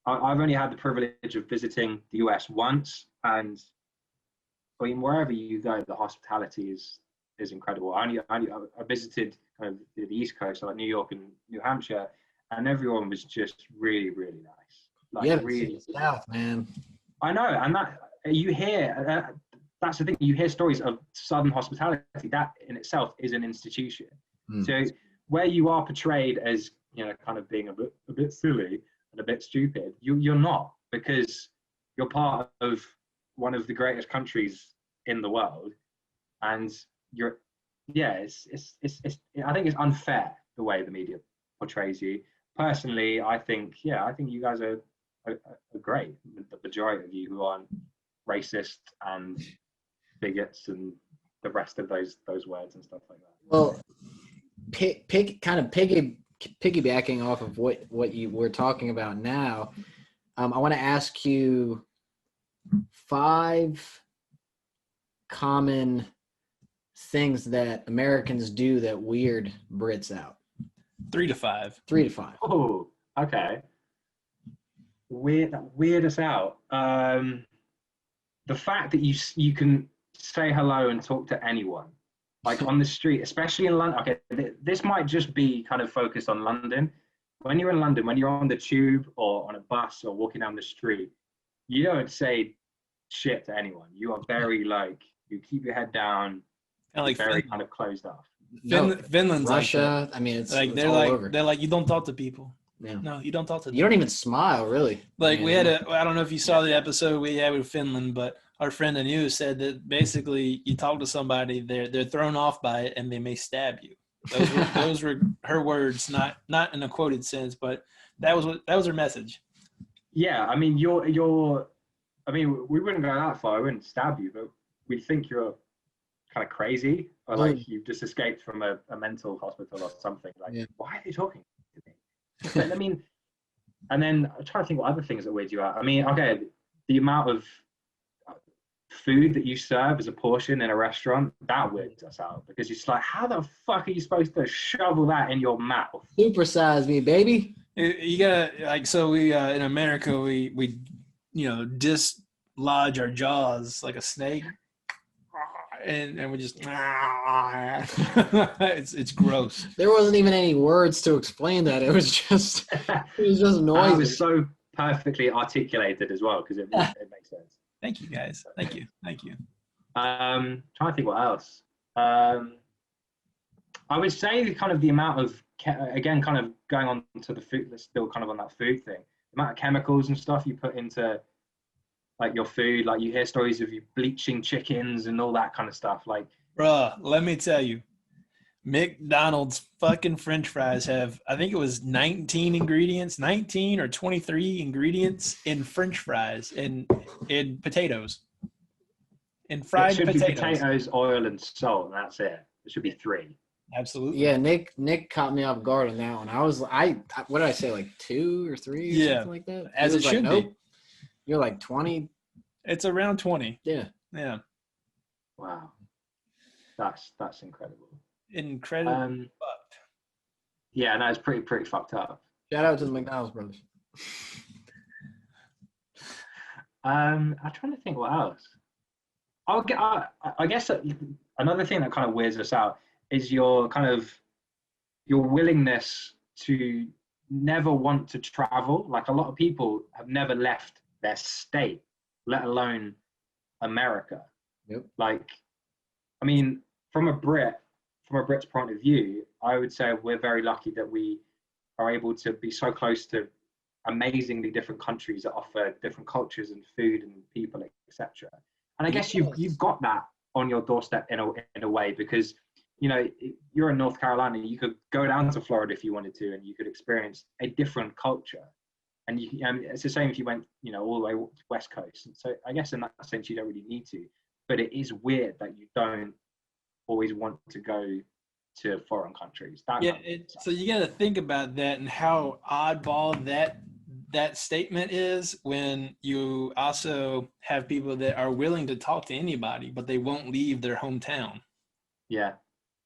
I've only had the privilege of visiting the US once, and I mean, wherever you go, the hospitality is incredible. I visited kind of the East Coast, so like New York and New Hampshire, and everyone was just really, really nice. Like,
Yeah,
really
South, man.
I know, and that you hear. That's the thing. You hear stories of Southern hospitality. That in itself is an institution. So where you are portrayed as, you know, kind of being a bit silly and a bit stupid, you're not, because you're part of one of the greatest countries in the world, and you're, yeah, it's I think it's unfair the way the media portrays you. Personally, I think you guys are great. The majority of you who aren't racist and bigots and the rest of those words and stuff like that.
Well, piggybacking off of what you were talking about now, I want to ask you 5 common things that Americans do that weird Brits out.
3 to 5.
3 to 5.
Oh, okay. Weird us out. The fact that you can say hello and talk to anyone, like on the street, especially in London. Okay, this might just be kind of focused on London. When you're in London, when you're on the tube or on a bus or walking down the street, you don't say shit to anyone. You are very like, you keep your head down,
Kind of like
very
Finland.
kind of closed off.
Finland's
Russia.
like
I mean, it's
like
it's
they're
all
like
over.
they're like, you don't talk to people.
Yeah.
No, you don't talk to them.
You don't even smile, really.
Like we
Yeah.
had I don't know if you saw the episode we had with Finland, but our friend Anu said that basically you talk to somebody, they're thrown off by it and they may stab you. Those were her words, not in a quoted sense, but that was her message.
Yeah, I mean, I mean, we wouldn't go that far. I wouldn't stab you, but we think you're kind of crazy, or like you've just escaped from a mental hospital or something. Like, why are they talking to me? But, I mean, and then I'm trying to think what other things that weird you out. I mean, okay, the amount of food that you serve as a portion in a restaurant, that weirds us out, because it's like, how the fuck are you supposed to shovel that in your mouth?
Supersize me, baby.
You gotta, like, so we in America we you know, dislodge our jaws like a snake, and we just it's gross.
There wasn't even any words to explain that. It was just
It
noise.
was so perfectly articulated as well, because it makes sense.
Thank you, guys. Thank you.
Trying to think what else. I would say kind of the amount of, again, kind of going on to the food, let's still kind of on that food thing, the amount of chemicals and stuff you put into like your food. Like you hear stories of you bleaching chickens and all that kind of stuff. Like,
Bruh, let me tell you, McDonald's fucking French fries have, I think it was 19 or 23 ingredients in French fries and in potatoes. In fried
it should
potatoes.
be potatoes, oil, and salt, and that's it. It should be 3.
Absolutely.
Yeah, Nick caught me off guard on that one. I what did I say, like 2 or 3 or something like that?
As
He
it
was
should
like,
be.
You're like 20.
It's around 20.
Yeah.
Yeah.
Wow, that's incredible.
Incredible. Fucked.
Yeah, no, it's pretty fucked up.
Shout out to the McDonald's brothers.
I'm trying to think what else. I guess another thing that kind of weirds us out is your willingness to never want to travel. Like a lot of people have never left their state, let alone America.
Yep.
Like, I mean, from a Brit's point of view, I would say we're very lucky that we are able to be so close to amazingly different countries that offer different cultures and food and people, etc. And I guess you've got that on your doorstep in a way, because you know, you're in North Carolina, you could go down to Florida if you wanted to, and you could experience a different culture. And it's the same if you went, you know, all the way to West Coast. And so I guess in that sense, you don't really need to. But it is weird that you don't always want to go to foreign countries.
So you got to think about that and how oddball that statement is, when you also have people that are willing to talk to anybody, but they won't leave their hometown.
Yeah,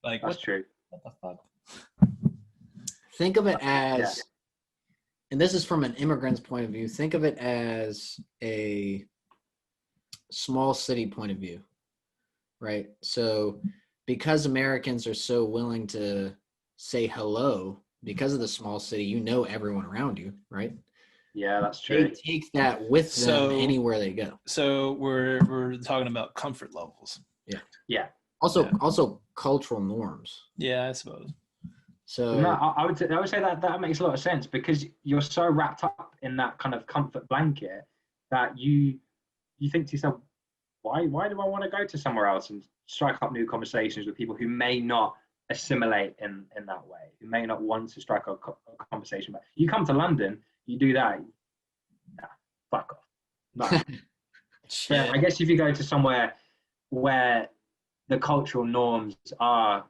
like
that's true.
What the fuck?
Think of it as, and this is from an immigrant's point of view, think of it as a small city point of view, right? So because Americans are so willing to say hello, because of the small city, you know everyone around you, right?
Yeah, that's true.
They take that with them anywhere they go.
So we're talking about comfort levels.
Yeah.
Also cultural norms.
Yeah, I suppose.
So
no, I would say that makes a lot of sense, because you're so wrapped up in that kind of comfort blanket that you think to yourself, why do I want to go to somewhere else and strike up new conversations with people who may not assimilate in that way, who may not want to strike a conversation. But you come to London, you do that, fuck off. No. But I guess if you go to somewhere where the cultural norms are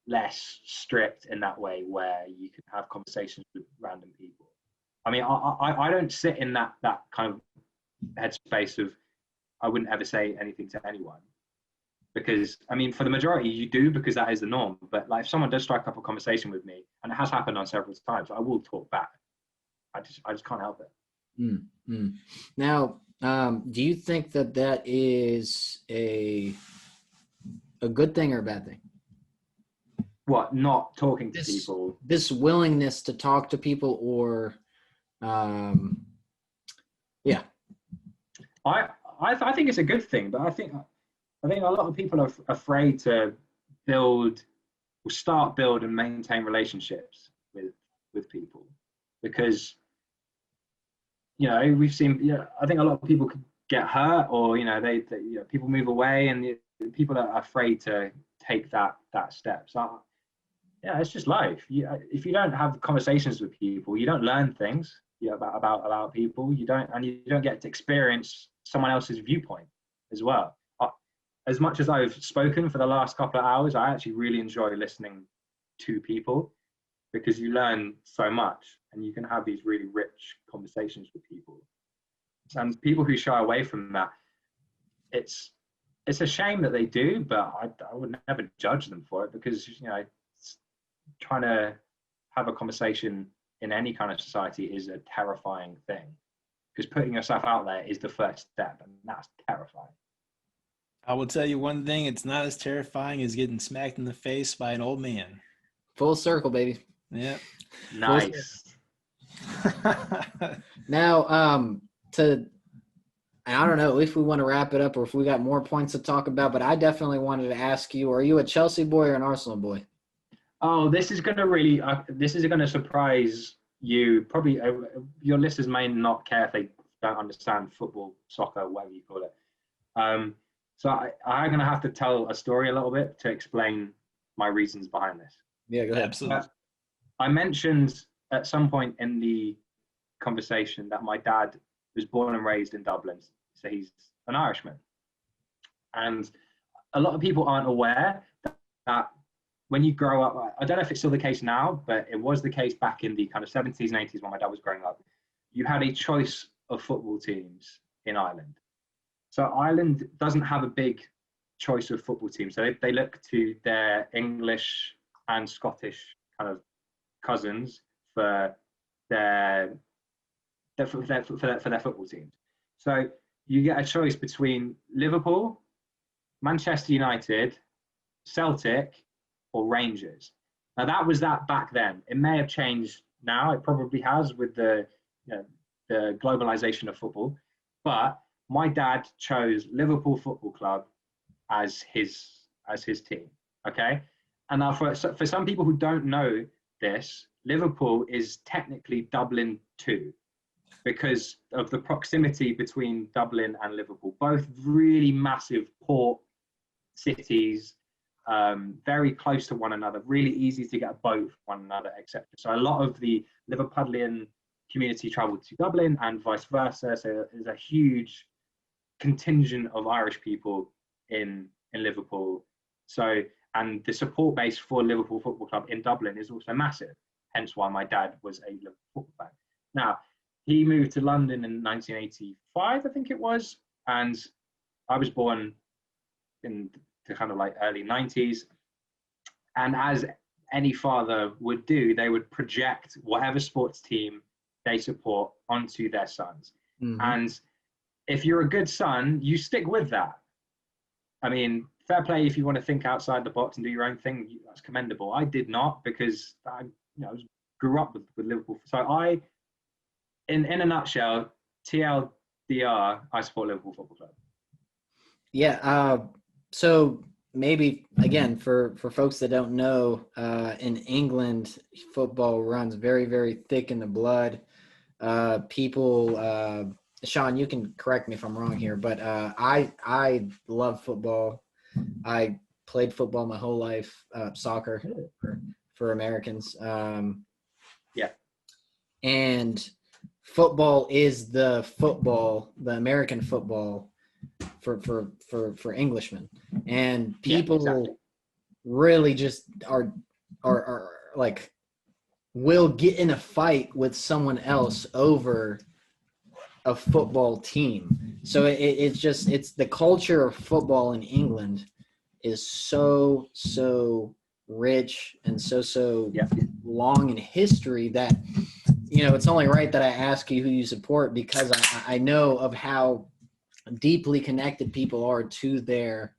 less strict in that way, where you can have conversations with random people. I mean, I don't sit in that kind of headspace of I wouldn't ever say anything to anyone, because I mean, for the majority you do, because that is the norm. But like, if someone does strike up a conversation with me, and it has happened on several times, I will talk back. I just can't help it.
Now, do you think that is a good thing or a bad thing?
What, not talking to people?
This willingness to talk to people, or
I think it's a good thing, but I think a lot of people are afraid to build and maintain relationships with people, because you know, we've seen, I think a lot of people could get hurt, or they people move away, and people are afraid to take that step. So yeah, it's just life. If you don't have conversations with people, you don't learn things about people. You don't get to experience someone else's viewpoint as well. As much as I've spoken for the last couple of hours, I actually really enjoy listening to people, because you learn so much and you can have these really rich conversations with people. And people who shy away from that, it's a shame that they do, but I would never judge them for it, because trying to have a conversation in any kind of society is a terrifying thing, because putting yourself out there is the first step, and that's terrifying.
I will tell you one thing, it's not as terrifying as getting smacked in the face by an old man.
Full circle, baby.
Yeah.
Nice.
Now, I don't know if we want to wrap it up or if we got more points to talk about, but I definitely wanted to ask you, are you a Chelsea boy or an Arsenal boy?
Oh, this is going to surprise you. Probably your listeners may not care if they don't understand football, soccer, whatever you call it. So I'm going to have to tell a story a little bit to explain my reasons behind this.
Yeah, go ahead.
Absolutely.
I mentioned at some point in the conversation that my dad was born and raised in Dublin, so he's an Irishman. And a lot of people aren't aware that when you grow up, I don't know if it's still the case now, but it was the case back in the kind of 70s and 80s when my dad was growing up. You had a choice of football teams in Ireland. So Ireland doesn't have a big choice of football teams. So they look to their English and Scottish kind of cousins for their football teams. So you get a choice between Liverpool, Manchester United, Celtic, or Rangers. Now that was that back then. It may have changed now. It probably has with the globalization of football. But my dad chose Liverpool Football Club as his as his team. Okay, and now for some people who don't know this, Liverpool is technically Dublin 2 because of the proximity between Dublin and Liverpool. Both really massive port cities, very close to one another, really easy to get a boat from one another, etc. So a lot of the Liverpudlian community traveled to Dublin and vice versa. So there's a huge contingent of Irish people in Liverpool. So, and the support base for Liverpool Football Club in Dublin is also massive. Hence why my dad was a Liverpool football fan. Now, he moved to London in 1985, I think it was, and I was born in the kind of like early 90s. And as any father would do, they would project whatever sports team they support onto their sons.
Mhm.
And if you're a good son, you stick with that. I mean, fair play if you want to think outside the box and do your own thing. That's commendable. I did not because I grew up with Liverpool. So in a nutshell, TLDR, I support Liverpool Football Club.
Yeah. So maybe again for folks that don't know, in England, football runs very, very thick in the blood. People, Sean, you can correct me if I'm wrong here, but I love football. I played football my whole life, soccer for Americans.
Yeah.
And football is the American football for Englishmen. And people
exactly.
really just are like will get in a fight with someone else over a football team. So it's the culture of football in England is so rich and so long in history that it's only right that I ask you who you support, because I know of how deeply connected people are to their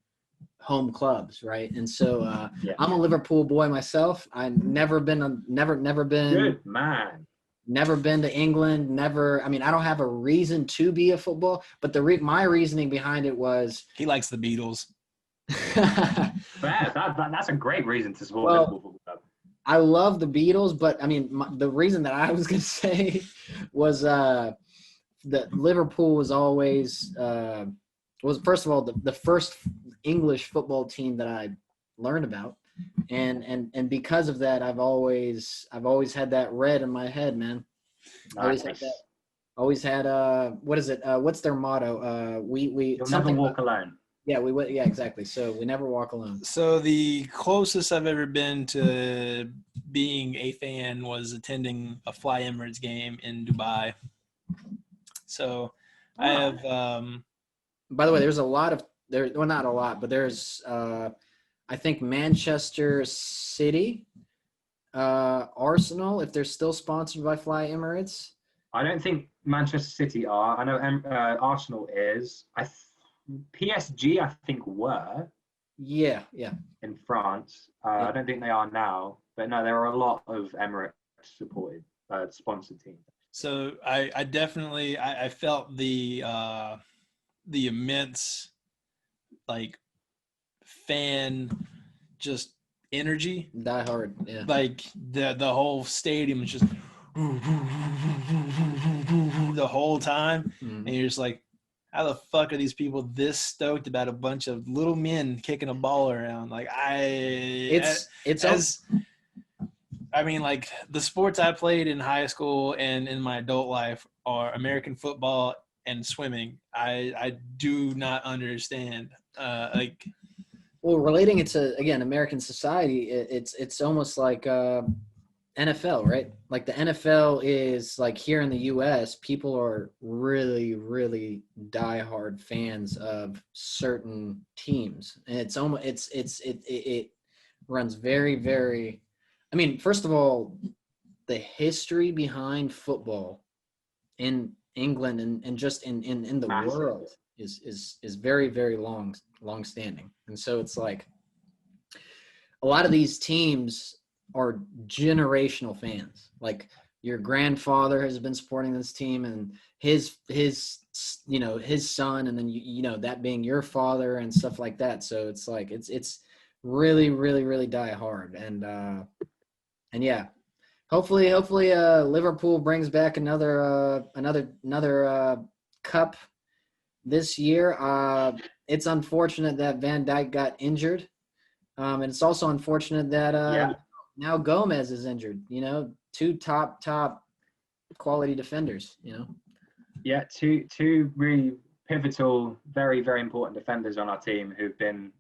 home clubs, right? And so I'm a Liverpool boy myself. I've never been
Good man.
Never been to England. Never. I mean, I don't have a reason to be a football, but my reasoning behind it was
He likes the Beatles.
Fair. That's a great reason to support Liverpool Football Club.
I love the Beatles, but I mean, the reason that I was going to say was that Liverpool was always was first of all the first English football team that I learned about. And because of that, I've always had that red in my head, man.
Nice.
Always had what is it? What's their motto?
You'll never walk alone.
Yeah, yeah, exactly. So we never walk alone.
So the closest I've ever been to being a fan was attending a Fly Emirates game in Dubai. So I have
by the way, there's a lot of well, not a lot, but there's I think Manchester City, Arsenal, if they're still sponsored by Fly Emirates.
I don't think Manchester City are. I know Arsenal is. PSG, I think, were.
Yeah.
In France. I don't think they are now. But no, there are a lot of Emirates-supported, sponsored teams.
So I definitely I felt the immense like fan just energy.
Die hard, yeah.
Like the whole stadium is just the whole time, and you're just like, how the fuck are these people this stoked about a bunch of little men kicking a ball around? Like I mean, like the sports I played in high school and in my adult life are American football and swimming. I do not understand.
Well, relating it to, again, American society, it's almost like NFL, right? Like the NFL is like here in the U.S., people are really, really diehard fans of certain teams, and it's almost it runs very, very. I mean, first of all, the history behind football in England and just in the
Massive.
world is very, very long standing. And so it's like a lot of these teams are generational fans. Like your grandfather has been supporting this team and his son, and then that being your father and stuff like that. So it's like it's really, really, really die hard. And yeah, hopefully, Liverpool brings back another cup this year. It's unfortunate that Van Dijk got injured, and it's also unfortunate that now Gomez is injured. You know, two top quality defenders. You know.
Yeah, two really pivotal, very, very important defenders on our team who've been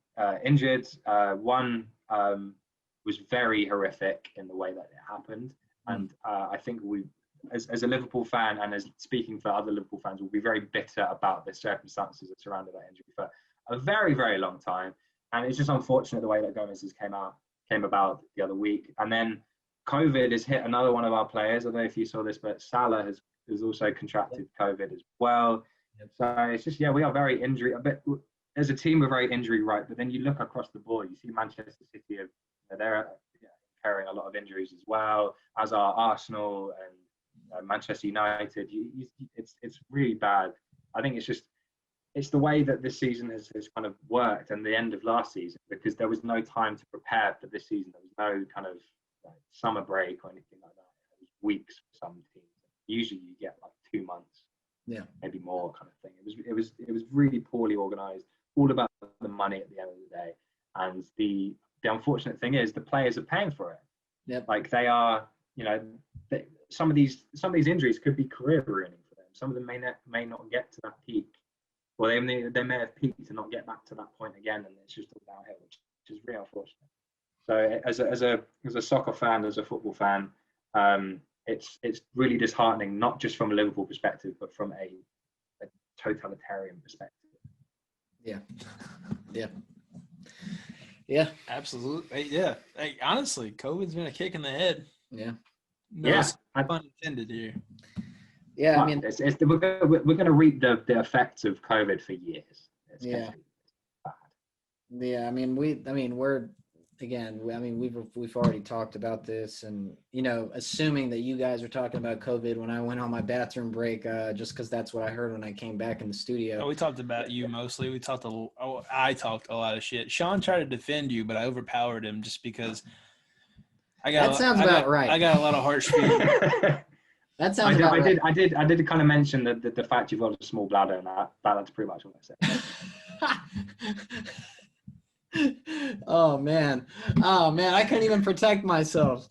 injured. One was very horrific in the way that it happened, and I think we, as a Liverpool fan and as speaking for other Liverpool fans, will be very bitter about the circumstances that surrounded that injury for a very, very long time. And it's just unfortunate the way that Gomez came about the other week. And then COVID has hit another one of our players. I don't know if you saw this, but Salah has also contracted COVID as well. So it's just, we are very injury. As a team, we're very injury right. But then you look across the board, you see Manchester City, they're carrying a lot of injuries as well, as are Arsenal and Manchester United. It's really bad. I think it's the way that this season has kind of worked, and the end of last season, because there was no time to prepare for this season. There was no kind of summer break or anything like that. It was weeks for some teams. Usually you get like 2 months, maybe more kind of thing. It was really poorly organised, all about the money at the end of the day. And the unfortunate thing is the players are paying for it.
Yep.
Like they are, some of these injuries could be career ruining for them. Some of them may not get to that peak, or they may have peaked and not get back to that point again, and it's just all downhill, which is really unfortunate. So as a soccer fan, as a football fan, it's really disheartening, not just from a Liverpool perspective, but from a totalitarian perspective.
Yeah.
Absolutely. Yeah. Hey, honestly, COVID's been a kick in the head.
Yeah.
No pun intended here.
Yeah, I mean,
we're going to reap the effects of COVID for years. It's
yeah.
bad.
Yeah, I mean, we've already talked about this, and assuming that you guys are talking about COVID when I went on my bathroom break, just because that's what I heard when I came back in the studio.
Oh, we talked about you mostly. I talked a lot of shit. Sean tried to defend you, but I overpowered him just because
That sounds about right.
I got a lot of harsh feelings.
That sounds about right.
I did kind of mention the fact you've got a small bladder, and that's pretty much what I said.
Oh man, I couldn't even protect myself.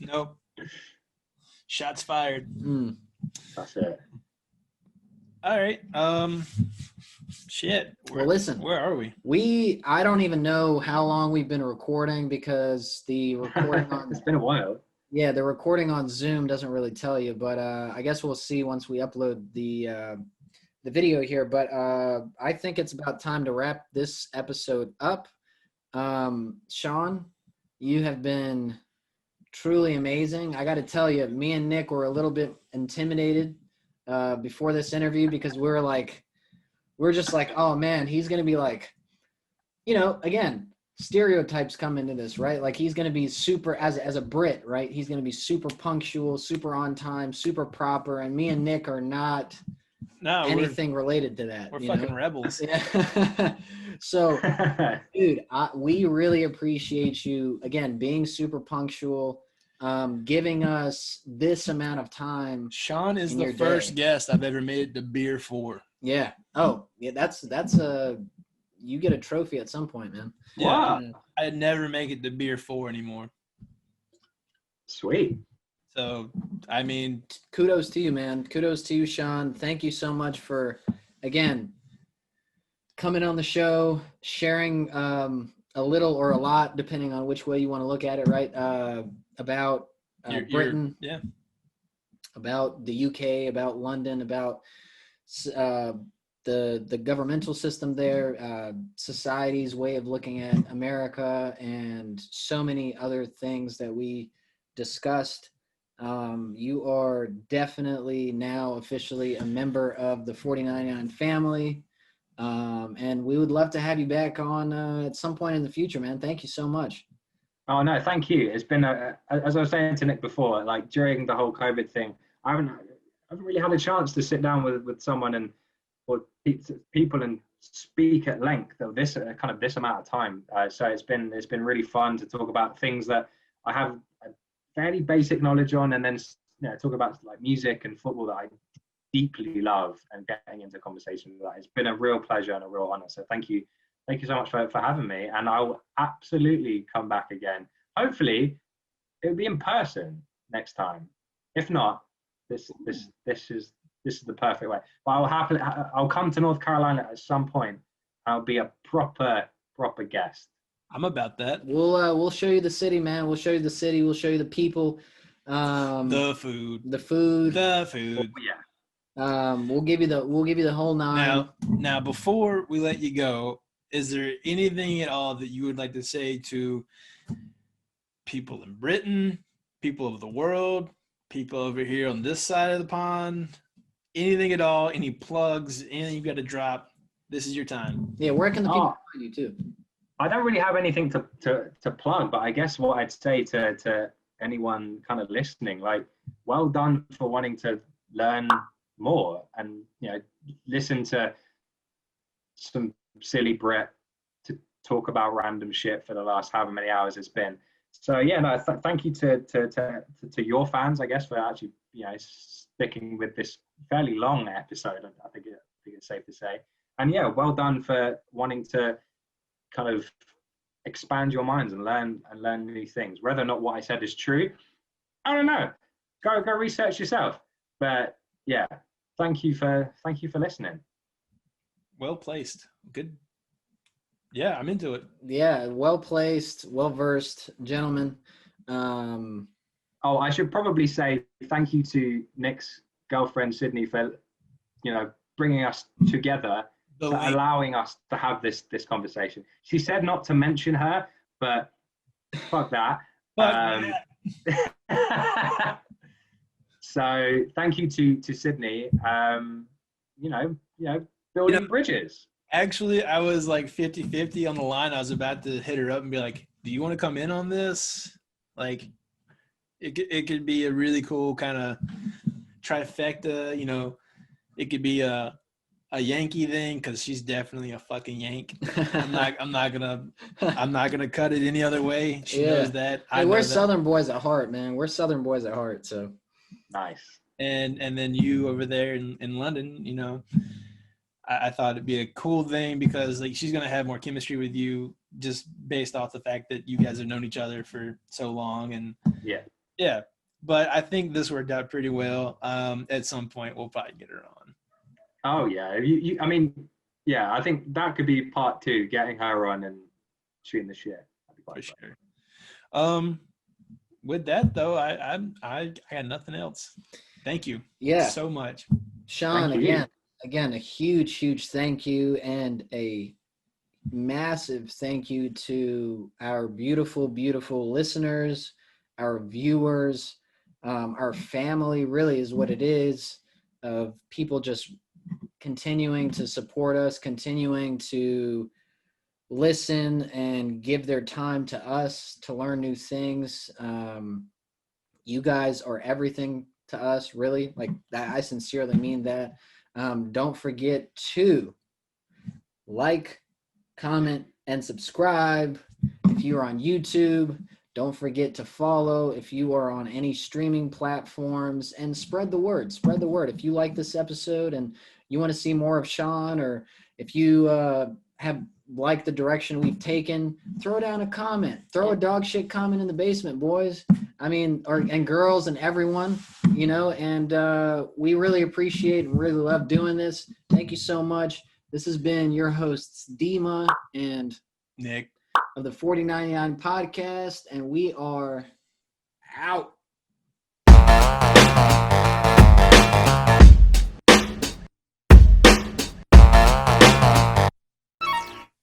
Nope. Shots fired.
That's it.
All right. Shit.
Well, listen.
Where are we?
I don't even know how long we've been recording, because the recording on
it's been a while.
Yeah, the recording on Zoom doesn't really tell you, but I guess we'll see once we upload the video here. But I think it's about time to wrap this episode up. Sean, you have been truly amazing. I got to tell you, me and Nick were a little bit intimidated before this interview, because we're just like, oh man, he's going to be like, again, stereotypes come into this, right? Like he's going to be super, as a Brit, right? He's going to be super punctual, super on time, super proper. And me and Nick are not anything related to that.
We're fucking rebels.
Yeah. So, dude, we really appreciate you, again, being super punctual, giving us this amount of time.
Sean is the first guest I've ever made it to beer for.
Yeah. Oh, yeah. That's you get a trophy at some point, man.
Yeah.
Wow.
I'd never make it to beer 4 anymore.
Sweet.
So, I mean,
kudos to you, man. Kudos to you, Sean. Thank you so much for, again, coming on the show, sharing a little or a lot, depending on which way you want to look at it, right? About Britain, about the UK, about London, about the governmental system there, society's way of looking at America, and so many other things that we discussed. You are definitely now officially a member of the 4099 family, and we would love to have you back on at some point in the future, man. Thank you so much.
Oh no, thank you. It's been as I was saying to Nick before, like during the whole COVID thing, I haven't really had a chance to sit down with someone or people and speak at length of this kind of this amount of time. So it's been really fun to talk about things that I have a fairly basic knowledge on, and then talk about like music and football that I deeply love, and getting into conversation with that. It's been a real pleasure and a real honor. So thank you so much for having me, and I'll absolutely come back again. Hopefully, it'll be in person next time. If not, this is the perfect way. But I'll come to North Carolina at some point. I'll be a proper guest.
I'm about that.
We'll show you the city, man. We'll show you the city. We'll show you the people.
The food.
Oh, yeah.
We'll give you the whole nine.
Now, before we let you go, is there anything at all that you would like to say to people in Britain, people of the world, people over here on this side of the pond? Anything at all? Any plugs? Anything you got to drop? This is your time.
Yeah, where can the people find you too?
I don't really have anything to plug, but I guess what I'd say to anyone kind of listening, like, well done for wanting to learn more and listen to some silly Brit to talk about random shit for the last however many hours it's been. So yeah, no, thank you to your fans, I guess, for actually sticking with this fairly long episode. I think it's safe to say. And yeah, well done for wanting to kind of expand your minds and learn new things. Whether or not what I said is true, I don't know. Go research yourself. But yeah, thank you for listening.
Well placed. Good. Yeah, I'm into it.
Yeah, well placed, well versed, gentlemen.
Oh, I should probably say thank you to Nick's girlfriend Sydney for bringing us together, allowing us to have this conversation. She said not to mention her, but fuck that. So thank you to Sydney. Building bridges.
Actually, I was like 50-50 on the line. I was about to hit her up and be like, do you want to come in on this? Like, it could be a really cool kind of trifecta, it could be a Yankee thing, because she's definitely a fucking Yank. I'm not gonna cut it any other way. She knows that.
Hey, we're Southern boys at heart, man. We're Southern boys at heart. So
nice.
And then you over there in London, I thought it'd be a cool thing, because like she's gonna have more chemistry with you just based off the fact that you guys have known each other for so long. And yeah. But I think this worked out pretty well. At some point, we'll probably get her on.
Oh yeah, I mean, yeah, I think that could be part 2, getting her on and shooting the shit. That'd be quite
for sure. With that though, I got nothing else. Thank you.
Yeah.
So much.
Sean, again, a huge thank you, and a massive thank you to our beautiful listeners, our viewers, our family really is what it is, of people just continuing to support us, continuing to listen and give their time to us to learn new things. You guys are everything to us, really. Like that, I sincerely mean that. Don't forget to like, comment, and subscribe if you are on YouTube. Don't forget to follow if you are on any streaming platforms, and spread the word. Spread the word. If you like this episode and you want to see more of Sean, or if you have liked the direction we've taken, throw down a comment. Throw a dog shit comment in the basement, boys. I mean, and girls and everyone, and we really appreciate and really love doing this. Thank you so much. This has been your hosts, Dima and
Nick,
of the 4099 podcast, and we are out.